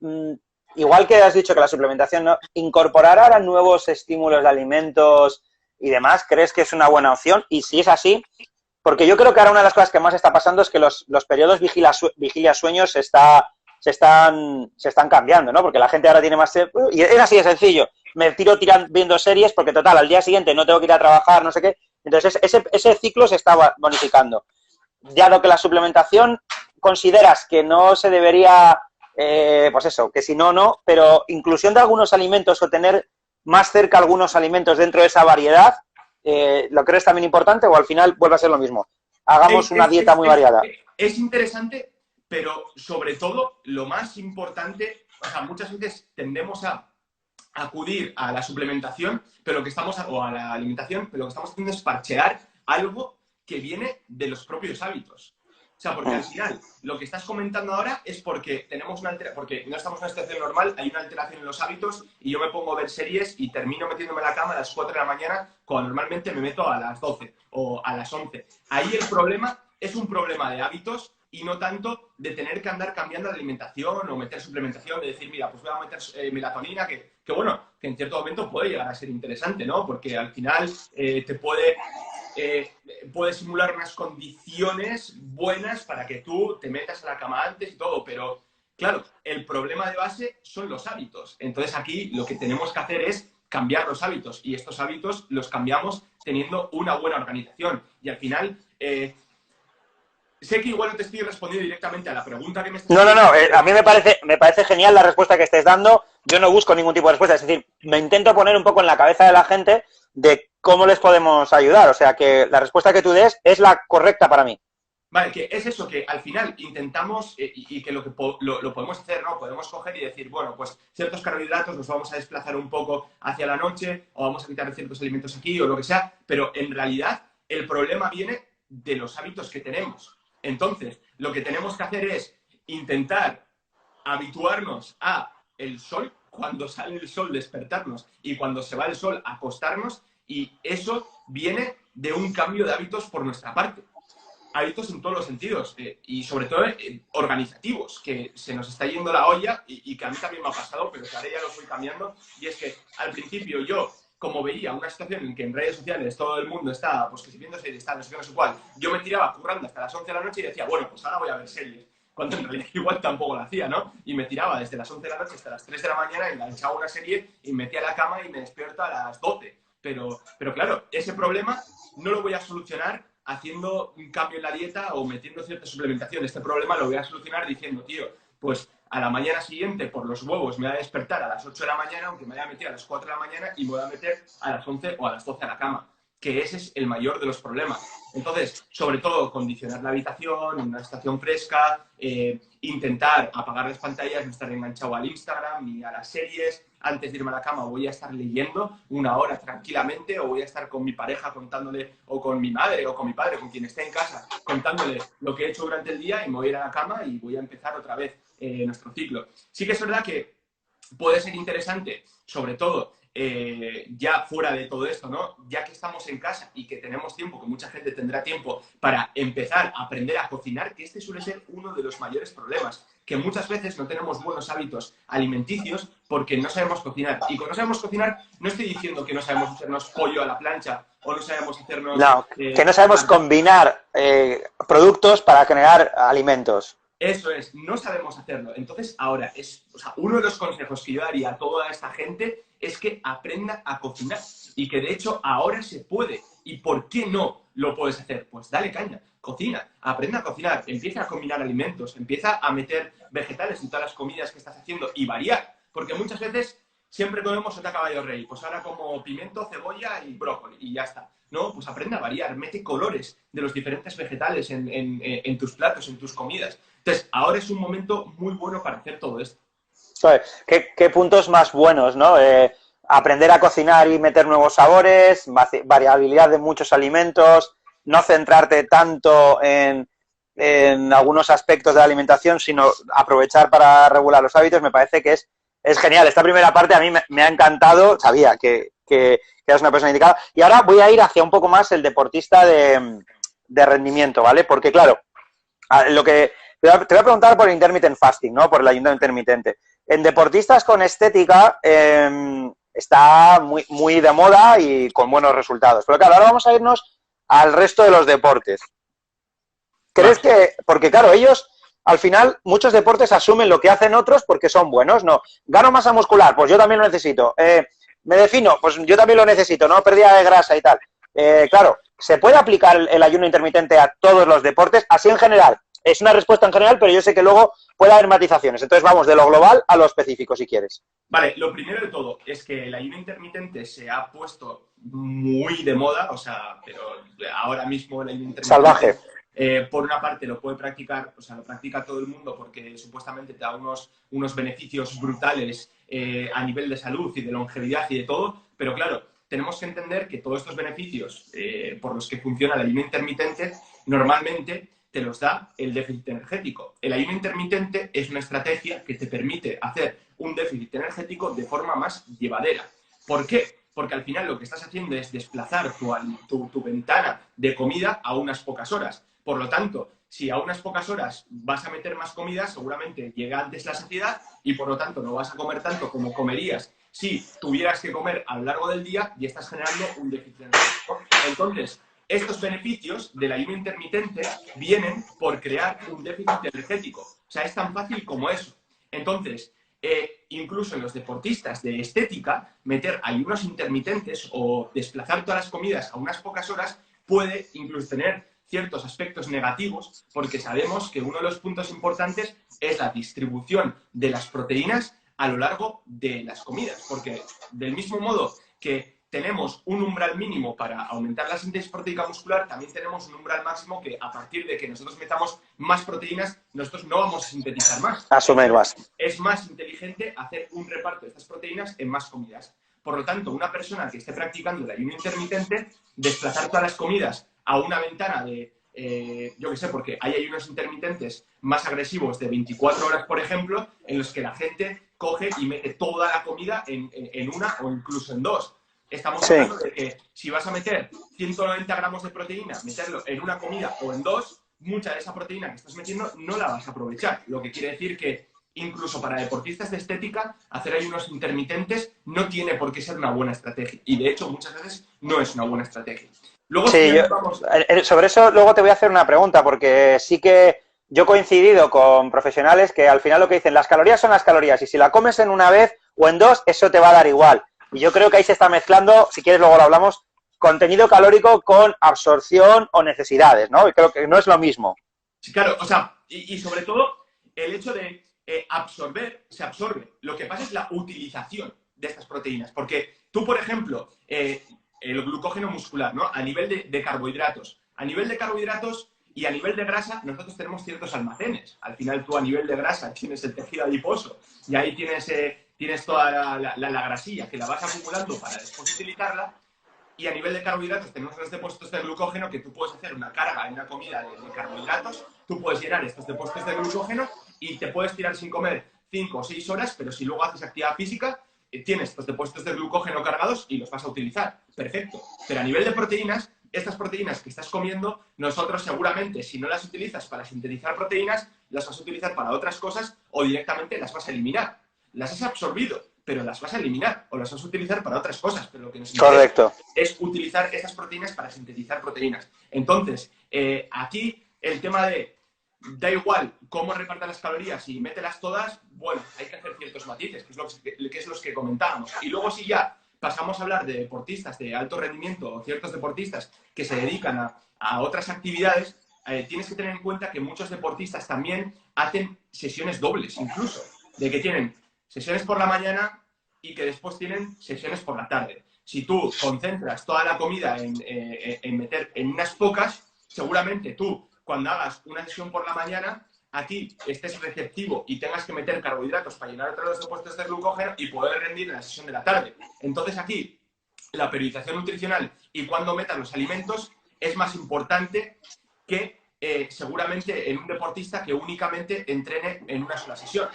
igual que has dicho que la suplementación, ¿no? Incorporar ahora nuevos estímulos de alimentos y demás, ¿crees que es una buena opción? Y si es así, porque yo creo que ahora una de las cosas que más está pasando es que los periodos vigilia-sueños se están cambiando, ¿no? Porque la gente ahora tiene más... Y es así de sencillo. Me tiro viendo series porque, total, al día siguiente no tengo que ir a trabajar, no sé qué. Entonces, ese ciclo se está bonificando. Ya lo que la suplementación consideras que no se debería, pues eso, que si no, no, pero inclusión de algunos alimentos o tener más cerca algunos alimentos dentro de esa variedad, ¿lo crees también importante o al final vuelve a ser lo mismo? Hagamos una dieta muy variada. Es interesante, pero sobre todo lo más importante, o sea, muchas veces tendemos a acudir a la suplementación, pero lo que estamos, o a la alimentación, pero lo que estamos haciendo es parchear algo que viene de los propios hábitos. sea, porque al final lo que estás comentando ahora es porque tenemos una porque no estamos en una situación normal, hay una alteración en los hábitos y yo me pongo a ver series y termino metiéndome en la cama a las 4 de la mañana cuando normalmente me meto a las 12 o a las 11. Ahí el problema es un problema de hábitos y no tanto de tener que andar cambiando la alimentación o meter suplementación, de decir, mira, pues voy a meter melatonina, que bueno, que en cierto momento puede llegar a ser interesante, ¿no? Porque al final te puede simular unas condiciones buenas para que tú te metas a la cama antes y todo, pero claro, el problema de base son los hábitos. Entonces aquí lo que tenemos que hacer es cambiar los hábitos y estos hábitos los cambiamos teniendo una buena organización. Y al final, sé que igual no te estoy respondiendo directamente a la pregunta que me estás No, haciendo. a mí me parece genial la respuesta que estés dando. Yo no busco ningún tipo de respuesta, es decir, me intento poner un poco en la cabeza de la gente de cómo les podemos ayudar. O sea, que la respuesta que tú des es la correcta para mí. Vale, que es eso, que al final intentamos y que lo lo podemos hacer, ¿no? Podemos coger y decir, bueno, pues ciertos carbohidratos los vamos a desplazar un poco hacia la noche o vamos a quitar ciertos alimentos aquí o lo que sea, pero en realidad el problema viene de los hábitos que tenemos. Entonces, lo que tenemos que hacer es intentar habituarnos a el sol, cuando sale el sol despertarnos y cuando se va el sol acostarnos, y eso viene de un cambio de hábitos por nuestra parte. Hábitos en todos los sentidos y sobre todo organizativos, que se nos está yendo la olla y que a mí también me ha pasado, pero que ahora ya lo estoy cambiando. Y es que al principio yo, como veía una situación en que en redes sociales todo el mundo está, pues que si viendo series, está, no sé qué, no sé cuál, yo me tiraba currando hasta las 11 de la noche y decía, bueno, pues ahora voy a ver series. Cuando en realidad igual tampoco lo hacía, ¿no? Y me tiraba desde las 11 de la noche hasta las 3 de la mañana, enganchaba una serie y me metía a la cama y me despierto a las 12. Pero claro, ese problema no lo voy a solucionar haciendo un cambio en la dieta o metiendo cierta suplementación. Este problema lo voy a solucionar diciendo, tío, pues a la mañana siguiente por los huevos me voy a despertar a las 8 de la mañana, aunque me haya metido a las 4 de la mañana, y me voy a meter a las 11 o a las 12 a la cama, que ese es el mayor de los problemas. Entonces, sobre todo, condicionar la habitación, una estación fresca, intentar apagar las pantallas, no estar enganchado al Instagram ni a las series. Antes de irme a la cama voy a estar leyendo una hora tranquilamente o voy a estar con mi pareja contándole, o con mi madre o con mi padre, con quien esté en casa, contándole lo que he hecho durante el día, y me voy a ir a la cama y voy a empezar otra vez nuestro ciclo. Sí que es verdad que puede ser interesante, sobre todo, ya fuera de todo esto, ¿no? Ya que estamos en casa y que tenemos tiempo, que mucha gente tendrá tiempo para empezar a aprender a cocinar, que este suele ser uno de los mayores problemas, que muchas veces no tenemos buenos hábitos alimenticios porque no sabemos cocinar. Y con no sabemos cocinar, no estoy diciendo que no sabemos hacernos pollo a la plancha o no sabemos hacernos... No, que no sabemos combinar productos para generar alimentos. Eso es, no sabemos hacerlo. Entonces, ahora, o sea, uno de los consejos que yo daría a toda esta gente es que aprenda a cocinar. Y que, de hecho, ahora se puede. ¿Y por qué no lo puedes hacer? Pues dale caña, cocina, aprenda a cocinar, empieza a combinar alimentos, empieza a meter vegetales en todas las comidas que estás haciendo y variar. Porque muchas veces siempre comemos sota caballo rey. Pues ahora como pimiento, cebolla y brócoli y ya está. No, pues aprenda a variar, mete colores de los diferentes vegetales en tus platos, en tus comidas. Entonces, ahora es un momento muy bueno para hacer todo esto. ¿Qué puntos más buenos, ¿no? Aprender a cocinar y meter nuevos sabores, variabilidad de muchos alimentos, no centrarte tanto en algunos aspectos de la alimentación, sino aprovechar para regular los hábitos, me parece que es genial. Esta primera parte a mí me ha encantado, sabía que eras una persona indicada. Y ahora voy a ir hacia un poco más el deportista de rendimiento, ¿vale? Porque, claro, te voy a preguntar por el intermittent fasting, ¿no? Por el ayuno intermitente. En deportistas con estética está muy, muy de moda y con buenos resultados. Pero claro, ahora vamos a irnos al resto de los deportes. ¿Crees que...? Porque claro, ellos, al final, muchos deportes asumen lo que hacen otros porque son buenos, ¿no? Gano masa muscular, pues yo también lo necesito. Me defino, pues yo también lo necesito, ¿no? Pérdida de grasa y tal. Claro, ¿se puede aplicar el ayuno intermitente a todos los deportes? Así en general. Es una respuesta en general, pero yo sé que luego puede haber matizaciones. Entonces vamos de lo global a lo específico, si quieres. Vale, lo primero de todo es que el ayuno intermitente se ha puesto muy de moda, o sea, pero ahora mismo el ayuno intermitente... Salvaje. Por una parte lo puede practicar, o sea, lo practica todo el mundo porque supuestamente te da unos beneficios brutales a nivel de salud y de longevidad y de todo, pero claro, tenemos que entender que todos estos beneficios por los que funciona el ayuno intermitente normalmente te los da el déficit energético. El ayuno intermitente es una estrategia que te permite hacer un déficit energético de forma más llevadera. ¿Por qué? Porque al final lo que estás haciendo es desplazar tu ventana de comida a unas pocas horas. Por lo tanto, si a unas pocas horas vas a meter más comida, seguramente llega antes la saciedad y por lo tanto no vas a comer tanto como comerías si tuvieras que comer a lo largo del día y estás generando un déficit energético. Entonces, estos beneficios del ayuno intermitente vienen por crear un déficit energético. O sea, es tan fácil como eso. Entonces, incluso en los deportistas de estética, meter ayunos intermitentes o desplazar todas las comidas a unas pocas horas puede incluso tener ciertos aspectos negativos, porque sabemos que uno de los puntos importantes es la distribución de las proteínas a lo largo de las comidas, porque del mismo modo que tenemos un umbral mínimo para aumentar la síntesis proteica muscular, también tenemos un umbral máximo que a partir de que nosotros metamos más proteínas, nosotros no vamos a sintetizar más. Asumir más. Es más inteligente hacer un reparto de estas proteínas en más comidas. Por lo tanto, una persona que esté practicando el ayuno intermitente, desplazar todas las comidas a una ventana de, yo qué sé, porque hay ayunos intermitentes más agresivos de 24 horas, por ejemplo, en los que la gente coge y mete toda la comida en una o incluso en dos. Estamos hablando de que si vas a meter 190 gramos de proteína, meterlo en una comida o en dos, mucha de esa proteína que estás metiendo no la vas a aprovechar. Lo que quiere decir que incluso para deportistas de estética, hacer ayunos intermitentes no tiene por qué ser una buena estrategia. Y de hecho, muchas veces no es una buena estrategia. Luego, sí, sobre eso luego te voy a hacer una pregunta, porque sí que yo he coincidido con profesionales que al final lo que dicen, las calorías son las calorías, y si la comes en una vez o en dos, eso te va a dar igual. Y yo creo que ahí se está mezclando, si quieres luego lo hablamos, contenido calórico con absorción o necesidades, ¿no? Y creo que no es lo mismo. Sí, claro, o sea, y sobre todo el hecho de absorber, se absorbe. Lo que pasa es la utilización de estas proteínas, porque tú, por ejemplo, el glucógeno muscular, ¿no? A nivel de carbohidratos. A nivel de carbohidratos y a nivel de grasa, nosotros tenemos ciertos almacenes. Al final tú a nivel de grasa tienes el tejido adiposo y ahí tienes toda la grasilla que la vas acumulando para después utilizarla. Y a nivel de carbohidratos tenemos los depósitos de glucógeno que tú puedes hacer una carga en una comida de carbohidratos, tú puedes llenar estos depósitos de glucógeno y te puedes tirar sin comer 5 o 6 horas, pero si luego haces actividad física, tienes estos depósitos de glucógeno cargados y los vas a utilizar. Perfecto. Pero a nivel de proteínas, estas proteínas que estás comiendo, nosotros seguramente, si no las utilizas para sintetizar proteínas, las vas a utilizar para otras cosas o directamente las vas a eliminar. Las has absorbido, pero las vas a eliminar o las vas a utilizar para otras cosas. Pero lo que nos interesa es utilizar esas proteínas para sintetizar proteínas. Entonces, aquí el tema de da igual cómo repartan las calorías y mételas todas, bueno, hay que hacer ciertos matices, que es los que comentábamos. Y luego si ya pasamos a hablar de deportistas de alto rendimiento o ciertos deportistas que se dedican a otras actividades, tienes que tener en cuenta que muchos deportistas también hacen sesiones dobles, incluso, de que tienen sesiones por la mañana y que después tienen sesiones por la tarde. Si tú concentras toda la comida en meter en unas pocas, seguramente tú, cuando hagas una sesión por la mañana, aquí estés receptivo y tengas que meter carbohidratos para llenar otros depósitos de glucógeno y poder rendir en la sesión de la tarde. Entonces aquí, la periodización nutricional y cuando metas los alimentos es más importante que seguramente en un deportista que únicamente entrene en una sola sesión.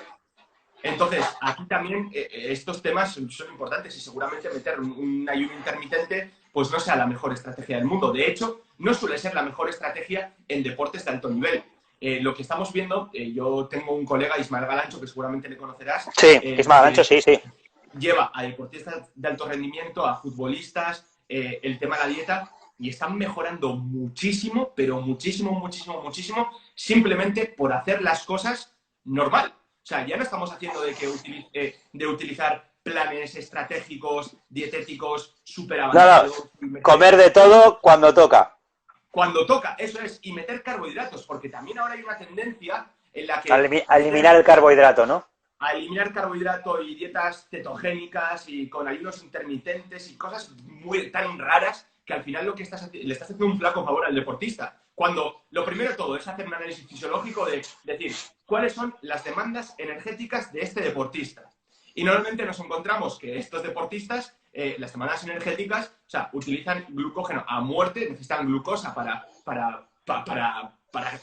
Entonces, aquí también estos temas son importantes y seguramente meter un ayuno intermitente pues no sea la mejor estrategia del mundo. De hecho, no suele ser la mejor estrategia en deportes de alto nivel. Lo que estamos viendo, yo tengo un colega, Ismael Galancho, que seguramente le conocerás. Sí, Ismael Galancho, sí. Lleva a deportistas de alto rendimiento, a futbolistas, el tema de la dieta, y están mejorando muchísimo, pero muchísimo, simplemente por hacer las cosas normal. O sea, ya no estamos haciendo de utilizar planes estratégicos, dietéticos, súper avanzados. No, comer de todo cuando toca. Cuando toca, eso es. Y meter carbohidratos, porque también ahora hay una tendencia en la que... A eliminar el carbohidrato, ¿no? A eliminar carbohidrato y dietas cetogénicas y con ayunos intermitentes y cosas tan raras que al final le estás haciendo un flaco favor al deportista. Cuando lo primero de todo es hacer un análisis fisiológico de decir cuáles son las demandas energéticas de este deportista. Y normalmente nos encontramos que estos deportistas, las demandas energéticas, o sea, utilizan glucógeno a muerte, necesitan glucosa para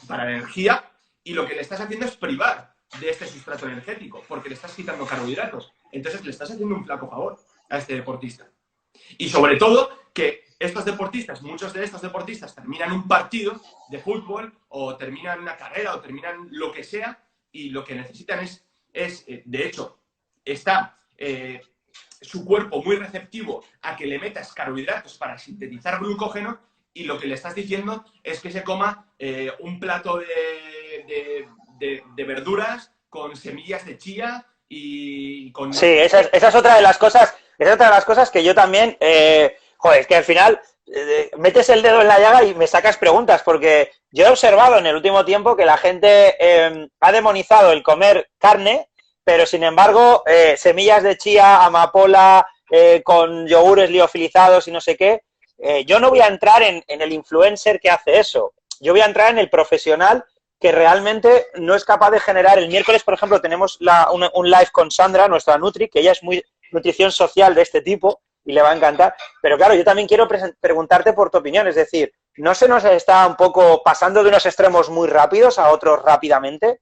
para la energía, y lo que le estás haciendo es privar de este sustrato energético, porque le estás quitando carbohidratos. Entonces le estás haciendo un flaco favor a este deportista. Y sobre todo que estos deportistas, muchos de estos deportistas terminan un partido de fútbol o terminan una carrera o terminan lo que sea, y lo que necesitan es de hecho, está su cuerpo muy receptivo a que le metas carbohidratos para sintetizar glucógeno, y lo que le estás diciendo es que se coma un plato de verduras con semillas de chía y con... Sí, esa es otra de las cosas, que yo también, joder, es que al final metes el dedo en la llaga y me sacas preguntas, porque yo he observado en el último tiempo que la gente ha demonizado el comer carne, pero sin embargo, semillas de chía, amapola, con yogures liofilizados y no sé qué, yo no voy a entrar en el influencer que hace eso, yo voy a entrar en el profesional que realmente no es capaz de generar. El miércoles, por ejemplo, tenemos un live con Sandra, nuestra Nutri, que ella es muy nutrición social de este tipo y le va a encantar. Pero claro, yo también quiero preguntarte por tu opinión, es decir, ¿no se nos está un poco pasando de unos extremos muy rápidos a otros rápidamente?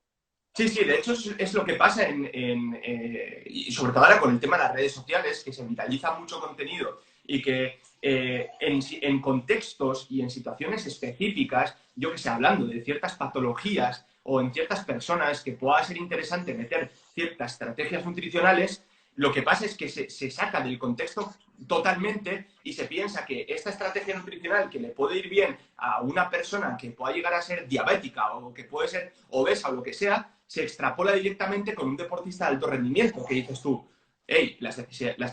Sí, sí, de hecho es lo que pasa y sobre todo ahora con el tema de las redes sociales, que se viraliza mucho contenido y que en contextos y en situaciones específicas, yo que sé, hablando de ciertas patologías o en ciertas personas que pueda ser interesante meter ciertas estrategias nutricionales, lo que pasa es que se saca del contexto totalmente y se piensa que esta estrategia nutricional que le puede ir bien a una persona que pueda llegar a ser diabética o que puede ser obesa o lo que sea, se extrapola directamente con un deportista de alto rendimiento, que dices tú, hey, las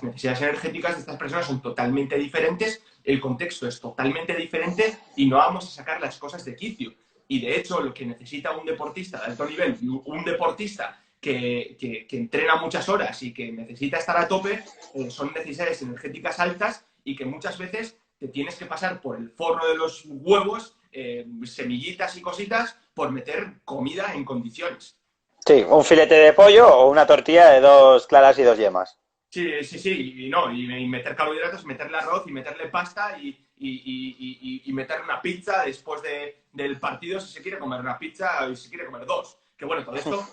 necesidades energéticas de estas personas son totalmente diferentes, el contexto es totalmente diferente y no vamos a sacar las cosas de quicio. Y de hecho, lo que necesita un deportista de alto nivel, un deportista que entrena muchas horas y que necesita estar a tope, son necesidades energéticas altas y que muchas veces te tienes que pasar por el forro de los huevos, semillitas y cositas, por meter comida en condiciones. Sí, un filete de pollo o una tortilla de 2 claras y 2 yemas. Sí, sí, sí, y no, y meter carbohidratos, meterle arroz y meterle pasta y meter una pizza después del partido si se quiere comer una pizza y si quiere comer dos. Que bueno, todo esto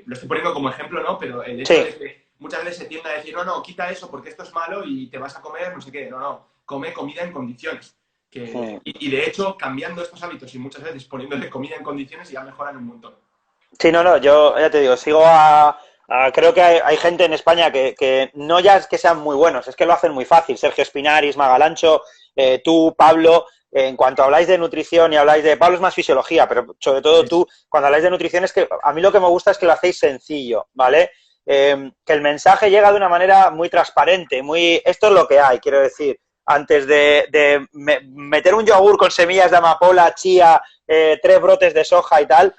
lo estoy poniendo como ejemplo, ¿no? Pero el hecho Sí, de que muchas veces se tiende a decir, no, no, quita eso porque esto es malo y te vas a comer no sé qué. No, no, come comida en condiciones. Y de hecho, cambiando estos hábitos y muchas veces poniéndole comida en condiciones ya mejoran un montón. sí, no, no, yo ya te digo, creo que hay gente en España que no ya es que sean muy buenos, es que lo hacen muy fácil. Sergio Espinar, Isma Galancho, tú, Pablo, en cuanto habláis de nutrición y habláis de... Pablo es más fisiología, pero sobre todo Sí, tú, cuando habláis de nutrición es que a mí lo que me gusta es que lo hacéis sencillo, ¿vale? Que el mensaje llega de una manera muy transparente, muy... Esto es lo que hay, quiero decir. Antes de meter un yogur con semillas de amapola, chía, 3 brotes de soja y tal,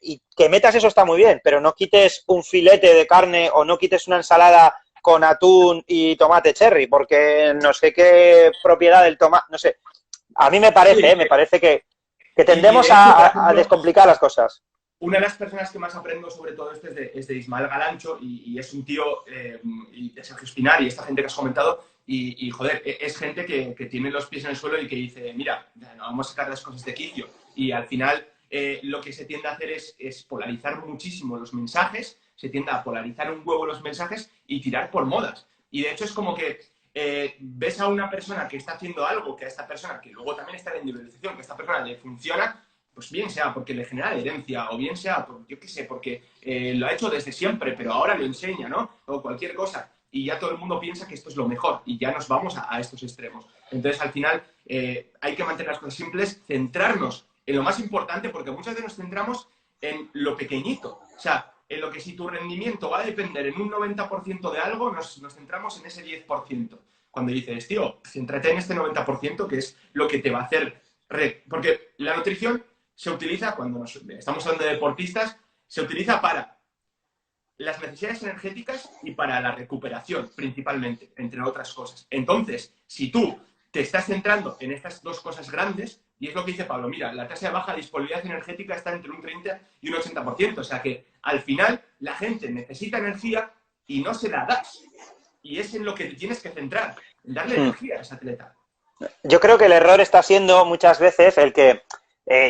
y que metas eso está muy bien, pero no quites un filete de carne o no quites una ensalada con atún y tomate cherry, porque no sé qué propiedad del tomate, no sé. A mí sí. me parece que Y tendemos de hecho, por a ejemplo, descomplicar las cosas. una de las personas que más aprendo sobre todo esto es de Ismael Galancho y es un tío, y de Sergio Espinar y esta gente que has comentado, joder, es gente que tiene los pies en el suelo y que dice, mira, no vamos a sacar las cosas de quicio. Y al final lo que se tiende a hacer es polarizar muchísimo los mensajes, se tiende a polarizar un huevo los mensajes y tirar por modas. Y de hecho es como que ves a una persona que está haciendo algo, que a esta persona, que luego también está en individualización, que a esta persona le funciona, pues bien sea porque le genera herencia o bien sea, yo qué sé, porque lo ha hecho desde siempre, pero ahora lo enseña, ¿no? O cualquier cosa. Y ya todo el mundo piensa que esto es lo mejor y ya nos vamos a estos extremos. Entonces, al final, hay que mantener las cosas simples, centrarnos en lo más importante, porque muchas veces nos centramos en lo pequeñito. O sea, en lo que si tu rendimiento va a depender en un 90% de algo, nos centramos en ese 10%. Cuando dices, tío, céntrate en este 90% que es lo que te va a hacer... Porque la nutrición se utiliza, cuando estamos hablando de deportistas, se utiliza para las necesidades energéticas y para la recuperación, principalmente, entre otras cosas. Entonces, si tú te estás centrando en estas dos cosas grandes, y es lo que dice Pablo, mira, la tasa de baja disponibilidad energética está entre un 30 y un 80%, o sea que al final la gente necesita energía y no se la das. Y es en lo que te tienes que centrar, en darle energía a ese atleta. Yo creo que el error está siendo muchas veces el que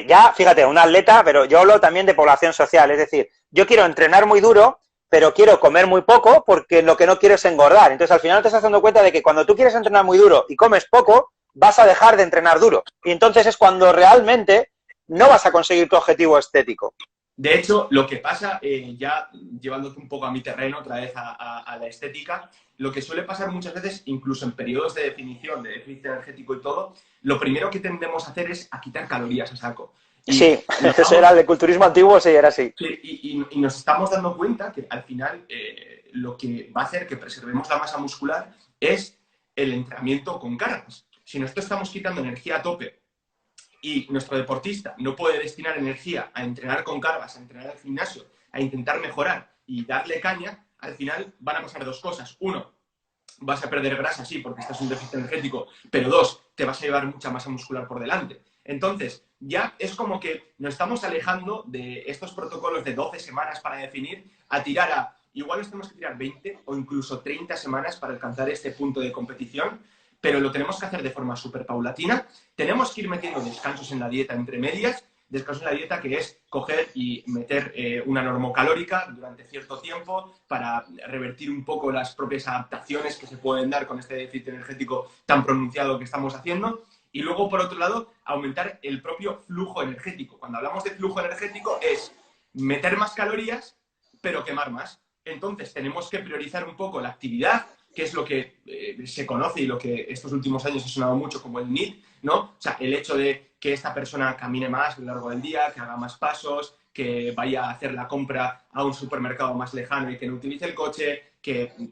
Ya, fíjate, un atleta, pero yo hablo también de población social, es decir, yo quiero entrenar muy duro, pero quiero comer muy poco porque lo que no quiero es engordar. Entonces, al final te estás dando cuenta de que cuando tú quieres entrenar muy duro y comes poco, vas a dejar de entrenar duro. Y entonces es cuando realmente no vas a conseguir tu objetivo estético. De hecho, lo que pasa, ya llevándote un poco a mi terreno, otra vez a la estética, lo que suele pasar muchas veces, incluso en periodos de definición, de déficit energético y todo, lo primero que tendemos a hacer es a quitar calorías a saco. Y Sí, eso era el de culturismo antiguo, sí, era así. sí, y nos estamos dando cuenta que al final lo que va a hacer que preservemos la masa muscular es el entrenamiento con cargas. Si nosotros estamos quitando energía a tope y nuestro deportista no puede destinar energía a entrenar con cargas, a entrenar al gimnasio, a intentar mejorar y darle caña, al final van a pasar dos cosas. Uno, vas a perder grasa, sí, porque estás en un déficit energético, pero dos, te vas a llevar mucha masa muscular por delante. Entonces, ya es como que nos estamos alejando de estos protocolos de 12 semanas para definir a tirar a, igual nos tenemos que tirar 20 o incluso 30 semanas para alcanzar este punto de competición, pero lo tenemos que hacer de forma súper paulatina. Tenemos que ir metiendo descansos en la dieta entre medias, descanso en la dieta que es coger y meter una normocalórica durante cierto tiempo para revertir un poco las propias adaptaciones que se pueden dar con este déficit energético tan pronunciado que estamos haciendo. Y luego, por otro lado, aumentar el propio flujo energético. Cuando hablamos de flujo energético es meter más calorías, pero quemar más. Entonces, tenemos que priorizar un poco la actividad, que es lo que se conoce y lo que estos últimos años ha sonado mucho como el NEAT, ¿no? O sea, el hecho de que esta persona camine más a lo largo del día, que haga más pasos, que vaya a hacer la compra a un supermercado más lejano y que no utilice el coche,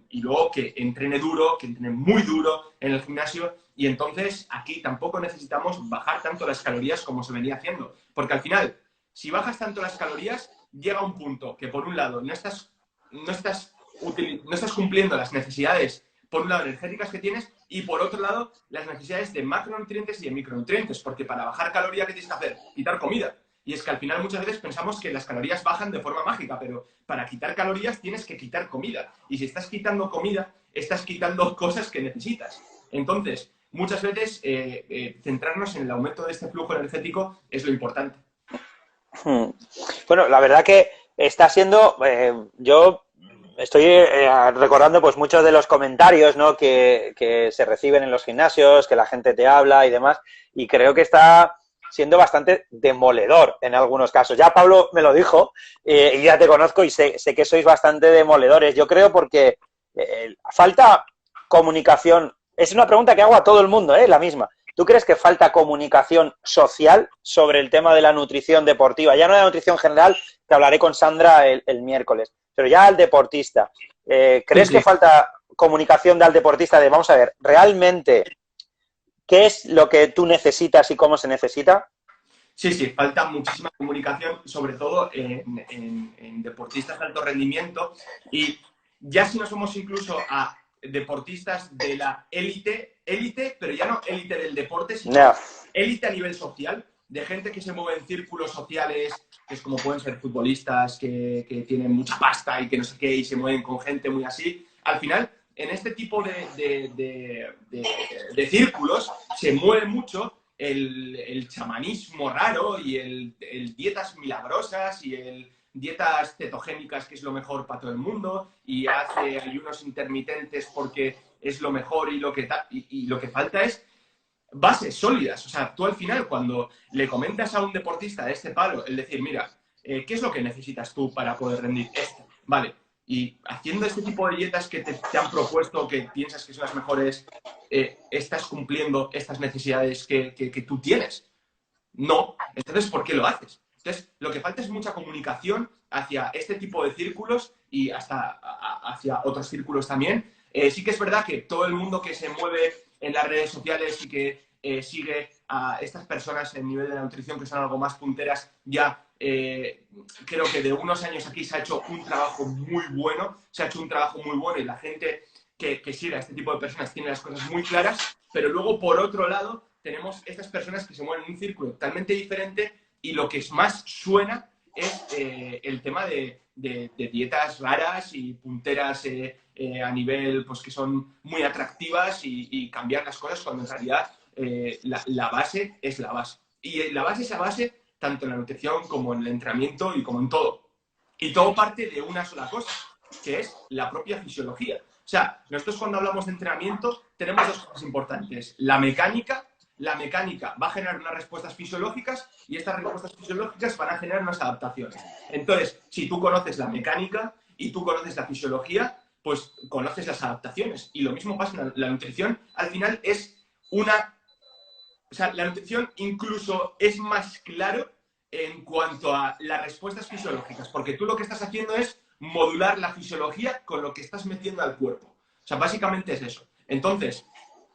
y luego que entrene duro, que entrene muy duro en el gimnasio. Y entonces aquí tampoco necesitamos bajar tanto las calorías como se venía haciendo. Porque al final, si bajas tanto las calorías, llega un punto que por un lado no estás no estás cumpliendo las necesidades, por un lado, energéticas que tienes y por otro lado, las necesidades de macronutrientes y de micronutrientes, porque para bajar caloría, ¿qué tienes que hacer? Quitar comida. Y es que al final muchas veces pensamos que las calorías bajan de forma mágica, pero para quitar calorías tienes que quitar comida. Y si estás quitando comida, estás quitando cosas que necesitas. Entonces, muchas veces centrarnos en el aumento de este flujo energético es lo importante. Bueno, la verdad que está siendo, yo estoy recordando pues muchos de los comentarios, ¿no? que se reciben en los gimnasios, que la gente te habla y demás, y creo que está siendo bastante demoledor en algunos casos. Ya Pablo me lo dijo y ya te conozco y sé que sois bastante demoledores. Yo creo porque falta comunicación. Es una pregunta que hago a todo el mundo, la misma. ¿Tú crees que falta comunicación social sobre el tema de la nutrición deportiva? Ya no de la nutrición general, que hablaré con Sandra el miércoles, pero ya al deportista. Sí, ¿Crees que sí. falta comunicación del deportista de, vamos a ver, realmente, qué es lo que tú necesitas y cómo se necesita? Sí, sí, falta muchísima comunicación, sobre todo en deportistas de alto rendimiento. Y ya si nos somos incluso a deportistas de la élite, élite, pero ya no élite del deporte, sino No. élite a nivel social, de gente que se mueve en círculos sociales, que es como pueden ser futbolistas, que tienen mucha pasta y que no sé qué, y se mueven con gente muy así. Al final, en este tipo de círculos se mueve mucho el chamanismo raro y el dietas milagrosas y el dietas cetogénicas, que es lo mejor para todo el mundo, y hace ayunos intermitentes porque es lo mejor y y lo que falta es bases sólidas. O sea, tú al final, cuando le comentas a un deportista de este palo, el decir, mira, ¿qué es lo que necesitas tú para poder rendir esto? Vale, y haciendo este tipo de dietas que te han propuesto, que piensas que son las mejores, estás cumpliendo estas necesidades que tú tienes. No. Entonces, ¿por qué lo haces? Entonces, lo que falta es mucha comunicación hacia este tipo de círculos y hasta hacia otros círculos también. Sí que es verdad que todo el mundo que se mueve en las redes sociales y que sigue a estas personas en nivel de la nutrición que son algo más punteras, ya creo que de unos años aquí se ha hecho un trabajo muy bueno, se ha hecho un trabajo muy bueno y la gente que sigue a este tipo de personas tiene las cosas muy claras, pero luego por otro lado tenemos estas personas que se mueven en un círculo totalmente diferente y lo que más suena es el tema de dietas raras y punteras a nivel pues que son muy atractivas y cambiar las cosas cuando en realidad la base es la base. Y la base es a base, tanto en la nutrición como en el entrenamiento y como en todo. Y todo parte de una sola cosa, que es la propia fisiología. O sea, nosotros cuando hablamos de entrenamiento tenemos dos cosas importantes. La mecánica va a generar unas respuestas fisiológicas y estas respuestas fisiológicas van a generar unas adaptaciones. Entonces, si tú conoces la mecánica y tú conoces la fisiología, pues conoces las adaptaciones. Y lo mismo pasa en la nutrición. Al final es una... O sea, la nutrición incluso es más claro en cuanto a las respuestas fisiológicas, porque tú lo que estás haciendo es modular la fisiología con lo que estás metiendo al cuerpo. O sea, básicamente es eso. Entonces,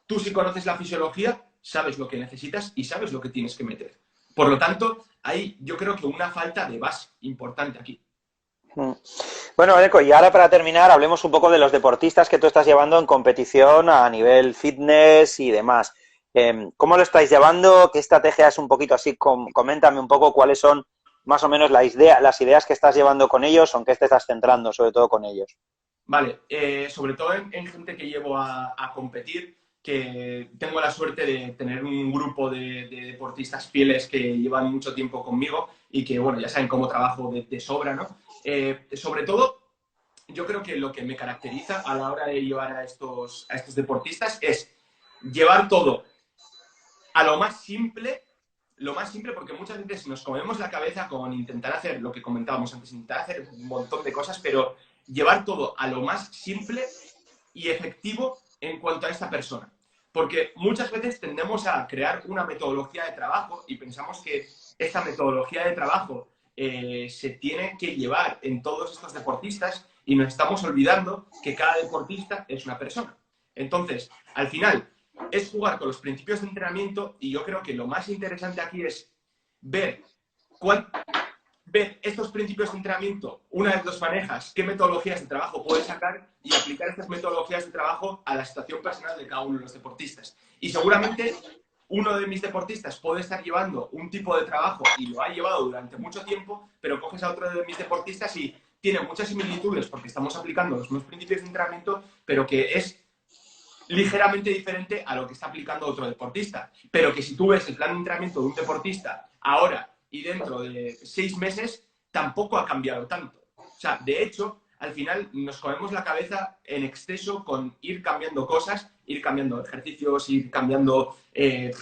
tú si conoces la fisiología, sabes lo que necesitas y sabes lo que tienes que meter. Por lo tanto, hay yo creo que una falta de base importante aquí. Bueno, Eneco, y ahora para terminar, hablemos un poco de los deportistas que tú estás llevando en competición a nivel fitness y demás. ¿Cómo lo estáis llevando? ¿Qué estrategias un poquito así? Coméntame un poco cuáles son más o menos las ideas que estás llevando con ellos o en qué te estás centrando, sobre todo con ellos. Vale, sobre todo en gente que llevo a competir, que tengo la suerte de tener un grupo de deportistas fieles que llevan mucho tiempo conmigo y que, bueno, ya saben cómo trabajo de sobra, ¿no? Sobre todo, yo creo que lo que me caracteriza a la hora de llevar a estos deportistas es llevar todo a lo más simple, porque muchas veces nos comemos la cabeza con intentar hacer lo que comentábamos antes, intentar hacer un montón de cosas, pero llevar todo a lo más simple y efectivo en cuanto a esta persona. Porque muchas veces tendemos a crear una metodología de trabajo y pensamos que esta metodología de trabajo se tiene que llevar en todos estos deportistas y nos estamos olvidando que cada deportista es una persona. Entonces, al final, es jugar con los principios de entrenamiento y yo creo que lo más interesante aquí es ver estos principios de entrenamiento, una vez los manejas, qué metodologías de trabajo puedes sacar y aplicar estas metodologías de trabajo a la situación personal de cada uno de los deportistas. Y seguramente uno de mis deportistas puede estar llevando un tipo de trabajo y lo ha llevado durante mucho tiempo, pero coges a otro de mis deportistas y tiene muchas similitudes porque estamos aplicando los mismos principios de entrenamiento, pero que es ligeramente diferente a lo que está aplicando otro deportista. Pero que si tú ves el plan de entrenamiento de un deportista ahora y dentro de 6 meses, tampoco ha cambiado tanto. O sea, de hecho, al final nos comemos la cabeza en exceso con ir cambiando cosas, ir cambiando ejercicios, ir cambiando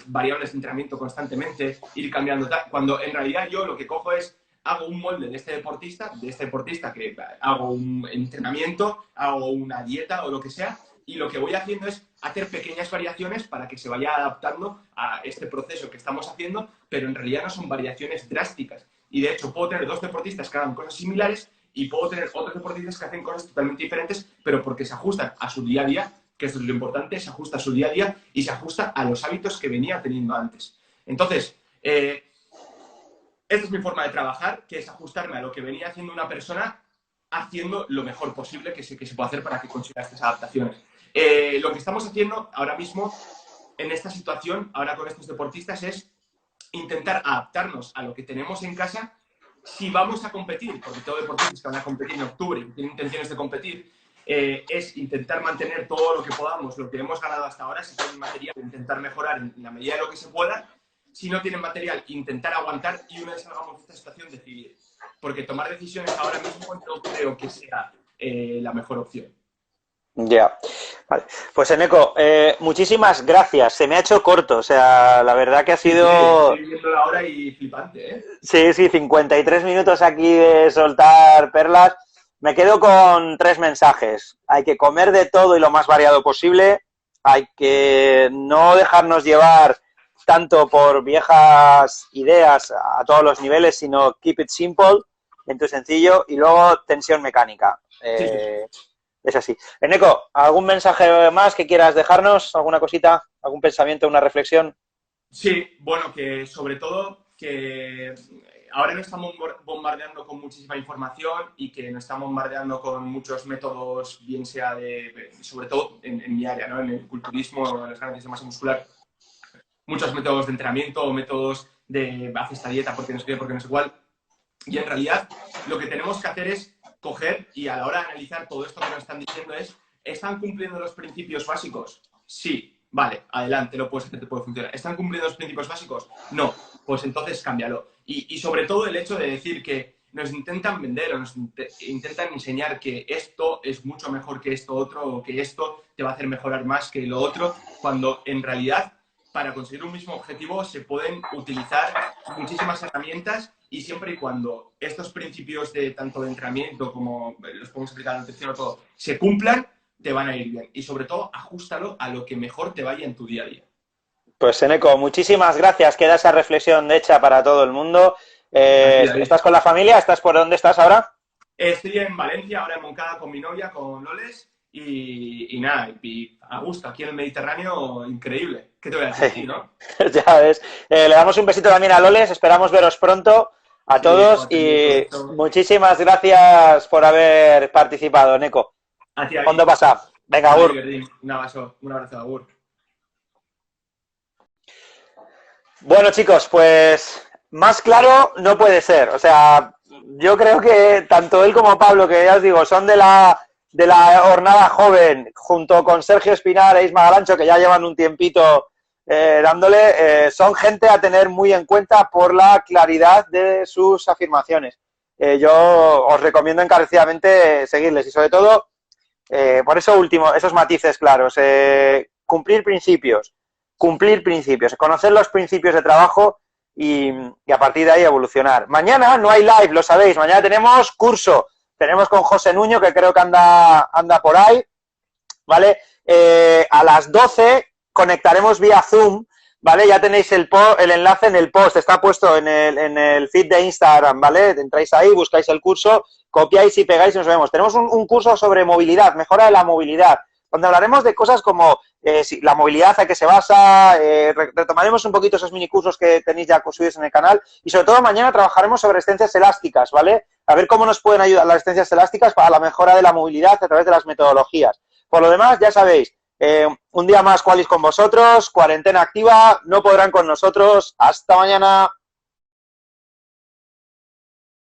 variables de entrenamiento constantemente, ir cambiando tal, cuando en realidad yo lo que cojo es hago un molde de este deportista que hago un entrenamiento, hago una dieta o lo que sea, y lo que voy haciendo es hacer pequeñas variaciones para que se vaya adaptando a este proceso que estamos haciendo, pero en realidad no son variaciones drásticas. Y de hecho puedo tener dos deportistas que hagan cosas similares y puedo tener otros deportistas que hacen cosas totalmente diferentes, pero porque se ajustan a su día a día, que esto es lo importante, se ajusta a su día a día y se ajusta a los hábitos que venía teniendo antes. Entonces, esta es mi forma de trabajar, que es ajustarme a lo que venía haciendo una persona haciendo lo mejor posible que se puede hacer para que consiga estas adaptaciones. Lo que estamos haciendo ahora mismo en esta situación, ahora con estos deportistas, es intentar adaptarnos a lo que tenemos en casa si vamos a competir, porque todos los deportistas que van a competir en octubre y que tienen intenciones de competir, es intentar mantener todo lo que podamos, lo que hemos ganado hasta ahora, si tienen material, intentar mejorar en la medida de lo que se pueda. Si no tienen material, intentar aguantar y una vez salgamos de esta situación, decidir. Porque tomar decisiones ahora mismo no creo que sea la mejor opción. Ya. Vale. Pues Eneco, muchísimas gracias. Se me ha hecho corto, o sea, la verdad que ha sido... Estoy viendo la hora y flipante, ¿eh? Sí, 53 minutos aquí de soltar perlas. Me quedo con 3 mensajes. Hay que comer de todo y lo más variado posible. Hay que no dejarnos llevar tanto por viejas ideas a todos los niveles, sino keep it simple, lento y sencillo. Y luego tensión mecánica. Sí. Es así. Eneco, ¿algún mensaje más que quieras dejarnos? ¿Alguna cosita? ¿Algún pensamiento, una reflexión? Sí, bueno, que sobre todo que ahora nos estamos bombardeando con muchísima información y que nos estamos bombardeando con muchos métodos, bien sea sobre todo en mi área, ¿no? En el culturismo, en las ganancias de masa muscular, muchos métodos de entrenamiento o métodos de haz esta dieta porque no sé qué, porque no sé cuál. Y en realidad lo que tenemos que hacer es coger y a la hora de analizar todo esto que nos están diciendo es, ¿están cumpliendo los principios básicos? Sí. Vale, adelante, lo puedes hacer, te puede funcionar. ¿Están cumpliendo los principios básicos? No, pues entonces cámbialo. Y sobre todo el hecho de decir que nos intentan vender o nos intentan enseñar que esto es mucho mejor que esto otro o que esto te va a hacer mejorar más que lo otro, cuando en realidad para conseguir un mismo objetivo se pueden utilizar muchísimas herramientas y siempre y cuando estos principios de tanto de entrenamiento como los podemos explicar en la nutrición o todo, se cumplan, te van a ir bien. Y sobre todo, ajustalo a lo que mejor te vaya en tu día a día. Pues Eneco, muchísimas gracias. Queda esa reflexión hecha para todo el mundo. ¿Estás con la familia? ¿Estás por dónde estás ahora? Estoy en Valencia, ahora en Moncada con mi novia, con Loles, y nada, y a gusto, aquí en el Mediterráneo, increíble. ¿Qué te voy a decir, no? Ya ves. Le damos un besito también a Loles, esperamos veros pronto a todos y muchísimas gracias por haber participado, Eneco. ¿Cuándo pasa? Venga, Agur. Un abrazo, Agur. Bueno, chicos, pues más claro no puede ser. O sea, yo creo que tanto él como Pablo, que ya os digo, son de la jornada joven, junto con Sergio Espinar e Isma Galancho, que ya llevan un tiempito dándole, son gente a tener muy en cuenta por la claridad de sus afirmaciones. Yo os recomiendo encarecidamente seguirles y sobre todo, por eso último, esos matices claros, cumplir principios, conocer los principios de trabajo y a partir de ahí evolucionar. Mañana no hay live, lo sabéis, mañana tenemos curso, tenemos con José Nuño, que creo que anda por ahí, ¿vale? A las 12 conectaremos vía Zoom, ¿vale? Ya tenéis el enlace en el post, está puesto en el feed de Instagram, ¿vale? Entráis ahí, buscáis el curso, copiáis y pegáis y nos vemos. Tenemos un curso sobre movilidad, mejora de la movilidad, donde hablaremos de cosas como la movilidad, a qué se basa, retomaremos un poquito esos minicursos que tenéis ya subidos en el canal y sobre todo mañana trabajaremos sobre resistencias elásticas, ¿vale? A ver cómo nos pueden ayudar las resistencias elásticas para la mejora de la movilidad a través de las metodologías. Por lo demás, ya sabéis, un día más Qualis con vosotros, cuarentena activa, no podrán con nosotros. Hasta mañana.